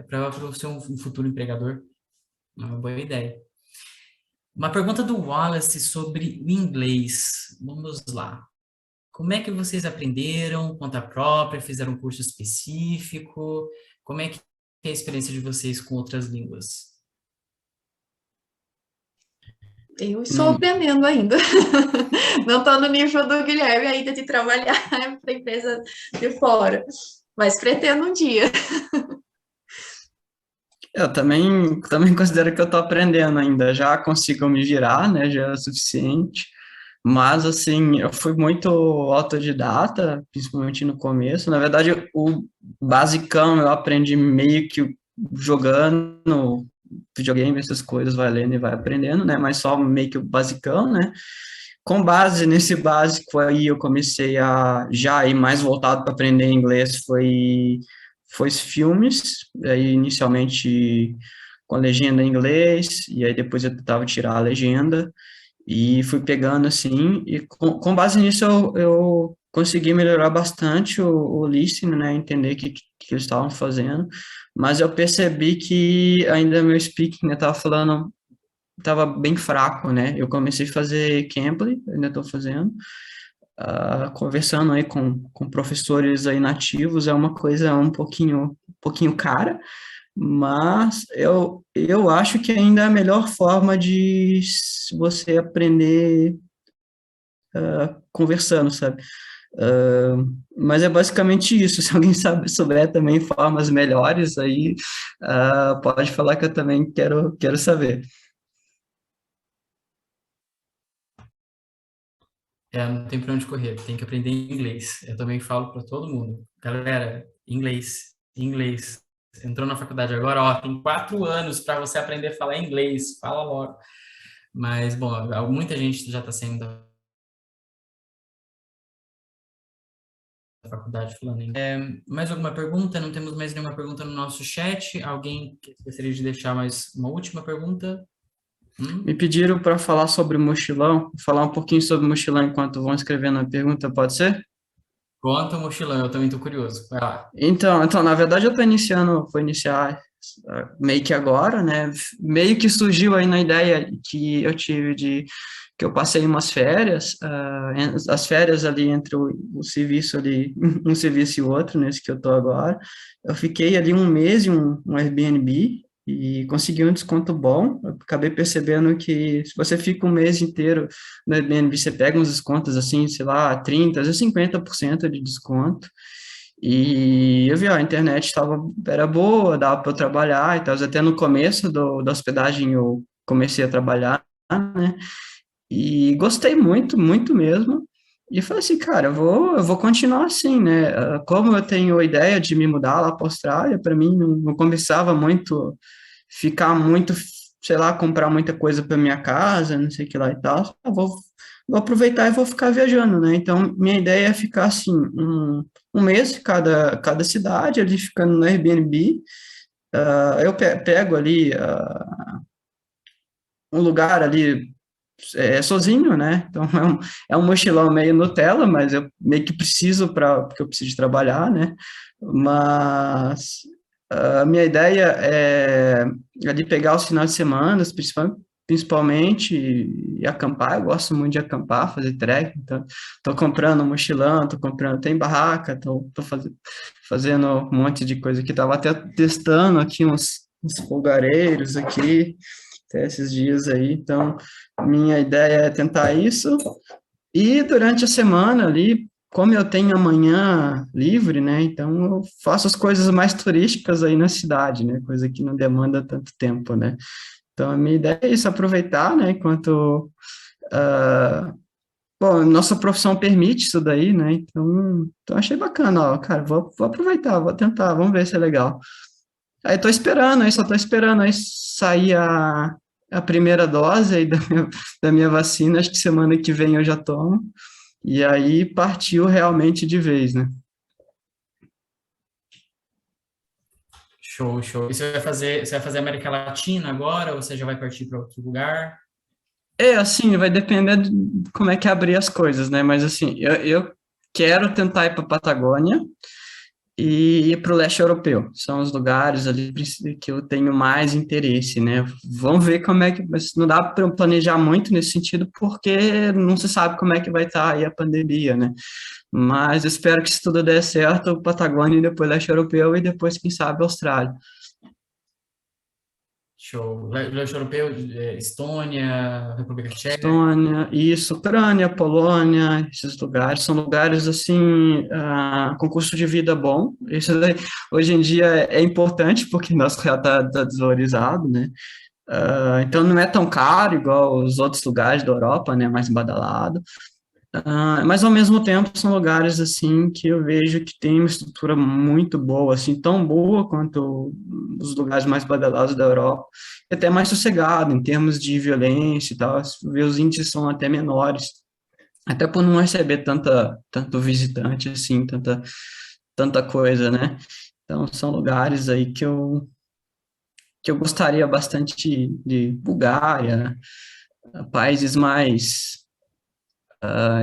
para o seu futuro empregador. É uma boa ideia. Uma pergunta do Wallace sobre o inglês. Vamos lá. Como é que vocês aprenderam? Conta própria? Fizeram um curso específico? Como é que é a experiência de vocês com outras línguas? Eu estou aprendendo ainda. Não estou no nível do Guilherme ainda de trabalhar para empresa de fora, mas pretendo um dia. Eu também considero que eu estou aprendendo ainda, já consigo me virar, né, já é o suficiente, mas, assim, eu fui muito autodidata, principalmente no começo, na verdade, o basicão eu aprendi meio que jogando videogame, essas coisas, vai lendo e vai aprendendo, né, mas só meio que o basicão, né, com base nesse básico aí, eu comecei a já ir mais voltado para aprender inglês, foi os filmes, aí inicialmente com a legenda em inglês, e aí depois eu tentava tirar a legenda, e fui pegando assim, e com base nisso eu consegui melhorar bastante o listening, né, entender o que eles estavam fazendo, mas eu percebi que ainda meu speaking, eu estava falando, estava bem fraco, né, eu comecei a fazer Cambly, ainda estou fazendo, conversando aí com professores aí nativos, é uma coisa um pouquinho cara, mas eu acho que ainda é a melhor forma de você aprender conversando, sabe? Mas é basicamente isso. Se alguém souber também formas melhores, aí pode falar que eu também quero saber. Não tem para onde correr, tem que aprender inglês. Eu também falo para todo mundo, galera, inglês, inglês. Entrou na faculdade agora, ó, tem 4 anos para você aprender a falar inglês, fala logo. Mas, bom, muita gente já está saindo da faculdade falando inglês. Mais alguma pergunta? Não temos mais nenhuma pergunta no nosso chat. Alguém gostaria de deixar mais uma última pergunta? Me pediram para falar sobre o mochilão, falar um pouquinho sobre o mochilão enquanto vão escrevendo a pergunta, pode ser? Conta o mochilão, eu também estou curioso. Vai lá. Então, na verdade eu vou iniciar meio que agora, né? Meio que surgiu aí na ideia que eu tive que eu passei umas férias, as férias ali entre o serviço ali, um serviço e o outro, nesse que eu tô agora. Eu fiquei ali um mês em um Airbnb e consegui um desconto bom. Eu acabei percebendo que se você fica um mês inteiro no Airbnb, você pega uns descontos assim, sei lá, 30%, às vezes 50% de desconto. E eu vi, ó, a internet era boa, dava para eu trabalhar e tal. Até no começo da hospedagem eu comecei a trabalhar, né? E gostei muito, muito mesmo. E falei assim, cara, eu vou continuar assim, né? Como eu tenho a ideia de me mudar lá para a Austrália, para mim não começava muito ficar muito, sei lá, comprar muita coisa para minha casa, não sei o que lá e tal. Eu vou aproveitar e vou ficar viajando, né? Então, minha ideia é ficar assim, um mês em cada cidade, ali ficando no Airbnb. Eu pego ali um lugar ali sozinho, né? Então é um mochilão meio Nutella, mas eu meio que preciso porque eu preciso trabalhar, né? Mas a minha ideia é ali pegar os finais de semana, principalmente e acampar. Eu gosto muito de acampar, fazer trek. Então, tô comprando um mochilão, tem barraca, tô fazendo um monte de coisa aqui. Tava até testando aqui uns fogareiros aqui, até esses dias aí. Então, minha ideia é tentar isso. E durante a semana ali, como eu tenho amanhã livre, né? Então eu faço as coisas mais turísticas aí na cidade, né? Coisa que não demanda tanto tempo, né? Então a minha ideia é isso, aproveitar, né? Ah, bom, nossa profissão permite isso daí, né? Então achei bacana, ó, cara, vou aproveitar, vou tentar, vamos ver se é legal. Aí só tô esperando aí sair a primeira dose aí da minha vacina, acho que semana que vem eu já tomo, e aí partiu realmente de vez, né? Show, show. E você vai fazer América Latina agora ou você já vai partir para outro lugar? Assim, vai depender de como é que abrir as coisas, né? Mas assim, eu quero tentar ir para Patagônia e ir para o leste europeu. São os lugares ali que eu tenho mais interesse, né? Vamos ver como é que... Mas não dá para planejar muito nesse sentido, porque não se sabe como é que vai estar aí a pandemia, né? Mas eu espero que se tudo der certo, Patagônia e depois leste europeu e depois, quem sabe, Austrália. Show. Leste europeu, Estônia, República Tcheca. Estônia, isso, Ucrânia, Polônia, esses lugares, são lugares, assim, com custo de vida bom. Isso daí, hoje em dia é importante, porque nosso real está desvalorizado, né? Então não é tão caro igual os outros lugares da Europa, né? Mais badalado. Mas ao mesmo tempo são lugares assim que eu vejo que tem uma estrutura muito boa, assim, tão boa quanto os lugares mais badalados da Europa, e até mais sossegado em termos de violência e tal. Os índices são até menores, até por não receber tanto visitante assim, tanta coisa, né? Então são lugares aí que eu gostaria bastante de Bulgária, né? Países mais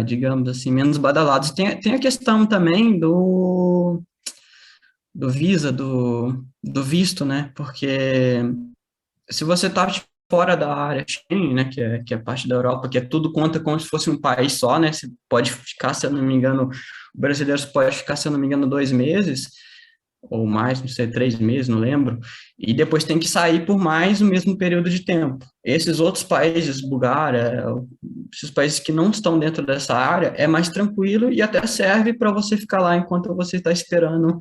digamos assim, menos badalados. Tem a questão também do visa, do visto, né? Porque se você está fora da área Schengen, né, que é parte da Europa, que é tudo conta como se fosse um país só, né? Você pode ficar, se eu não me engano, brasileiros pode ficar, se eu não me engano, 2 meses, ou mais, não sei, 3 meses, não lembro, e depois tem que sair por mais o mesmo período de tempo. Esses outros países, Bulgária, esses países que não estão dentro dessa área, é mais tranquilo e até serve para você ficar lá enquanto você está esperando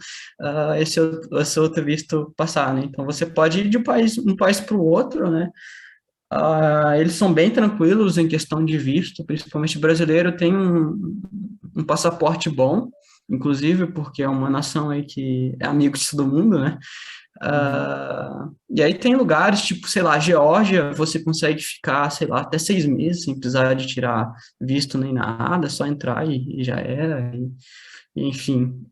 esse outro visto passar, né? Então, você pode ir de um país para o outro, né? Eles são bem tranquilos em questão de visto, principalmente o brasileiro tem um passaporte bom, inclusive porque é uma nação aí que é amigo de todo mundo, né? E aí tem lugares, tipo, sei lá, Geórgia, você consegue ficar, sei lá, até 6 meses sem precisar de tirar visto nem nada, é só entrar e já era, enfim,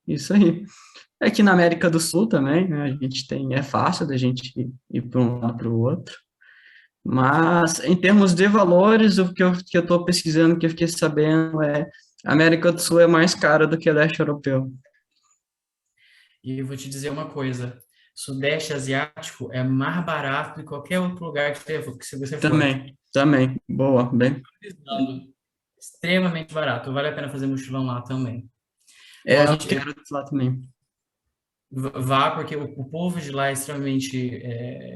isso aí. Aqui na América do Sul também, né, a gente tem, é fácil da gente ir para um lado para o outro, mas em termos de valores, o que eu estou pesquisando, que eu fiquei sabendo a América do Sul é mais cara do que o leste europeu. E eu vou te dizer uma coisa, Sudeste Asiático é mais barato que qualquer outro lugar que você for. Também, boa, bem. Extremamente barato, vale a pena fazer mochilão lá também. É, Bom, eu quero lá também. vá, porque o povo de lá é extremamente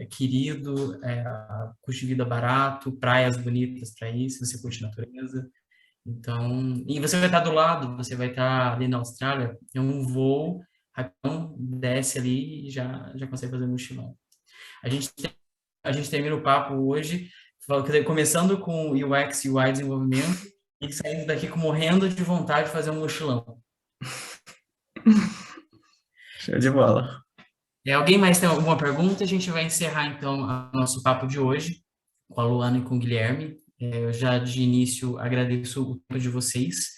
querido, custo de vida barato, praias bonitas para ir, se você curte natureza. Então, e você vai estar do lado, você vai estar ali na Austrália, é um voo, rapidão, desce ali e já consegue fazer mochilão. A gente termina o papo hoje, começando com UX e UI desenvolvimento e saindo daqui morrendo de vontade de fazer um mochilão. Show de bola. Alguém mais tem alguma pergunta? A gente vai encerrar, então, o nosso papo de hoje com a Luana e com o Guilherme. Eu já, de início, agradeço o tempo de vocês.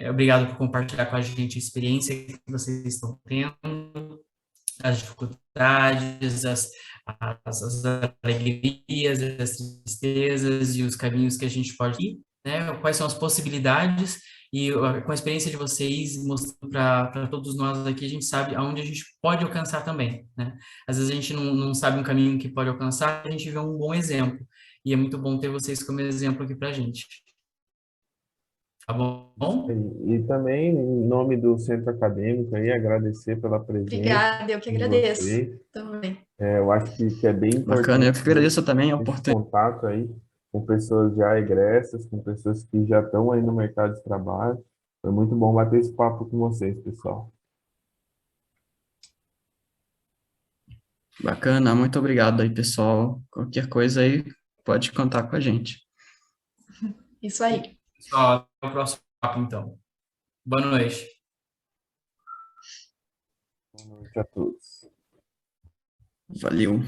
Obrigado por compartilhar com a gente a experiência que vocês estão tendo, as dificuldades, as alegrias, as tristezas e os caminhos que a gente pode ir, né? Quais são as possibilidades e com a experiência de vocês, mostrando para todos nós aqui, a gente sabe aonde a gente pode alcançar também, né? Às vezes a gente não sabe um caminho que pode alcançar, a gente vê um bom exemplo. E é muito bom ter vocês como exemplo aqui para a gente. Tá bom? E também, em nome do Centro Acadêmico, aí, agradecer pela presença Obrigada, eu que de agradeço vocês. também. Eu acho que é bem Bacana, eu importante que agradeço também a esse oportunidade. contato aí com pessoas já egressas, com pessoas que já estão aí no mercado de trabalho. Foi muito bom bater esse papo com vocês, pessoal. Bacana, muito obrigado aí, pessoal. Qualquer coisa aí, pode contar com a gente. Isso aí. Pessoal, até o próximo papo, então. Boa noite. Boa noite a todos. Valeu.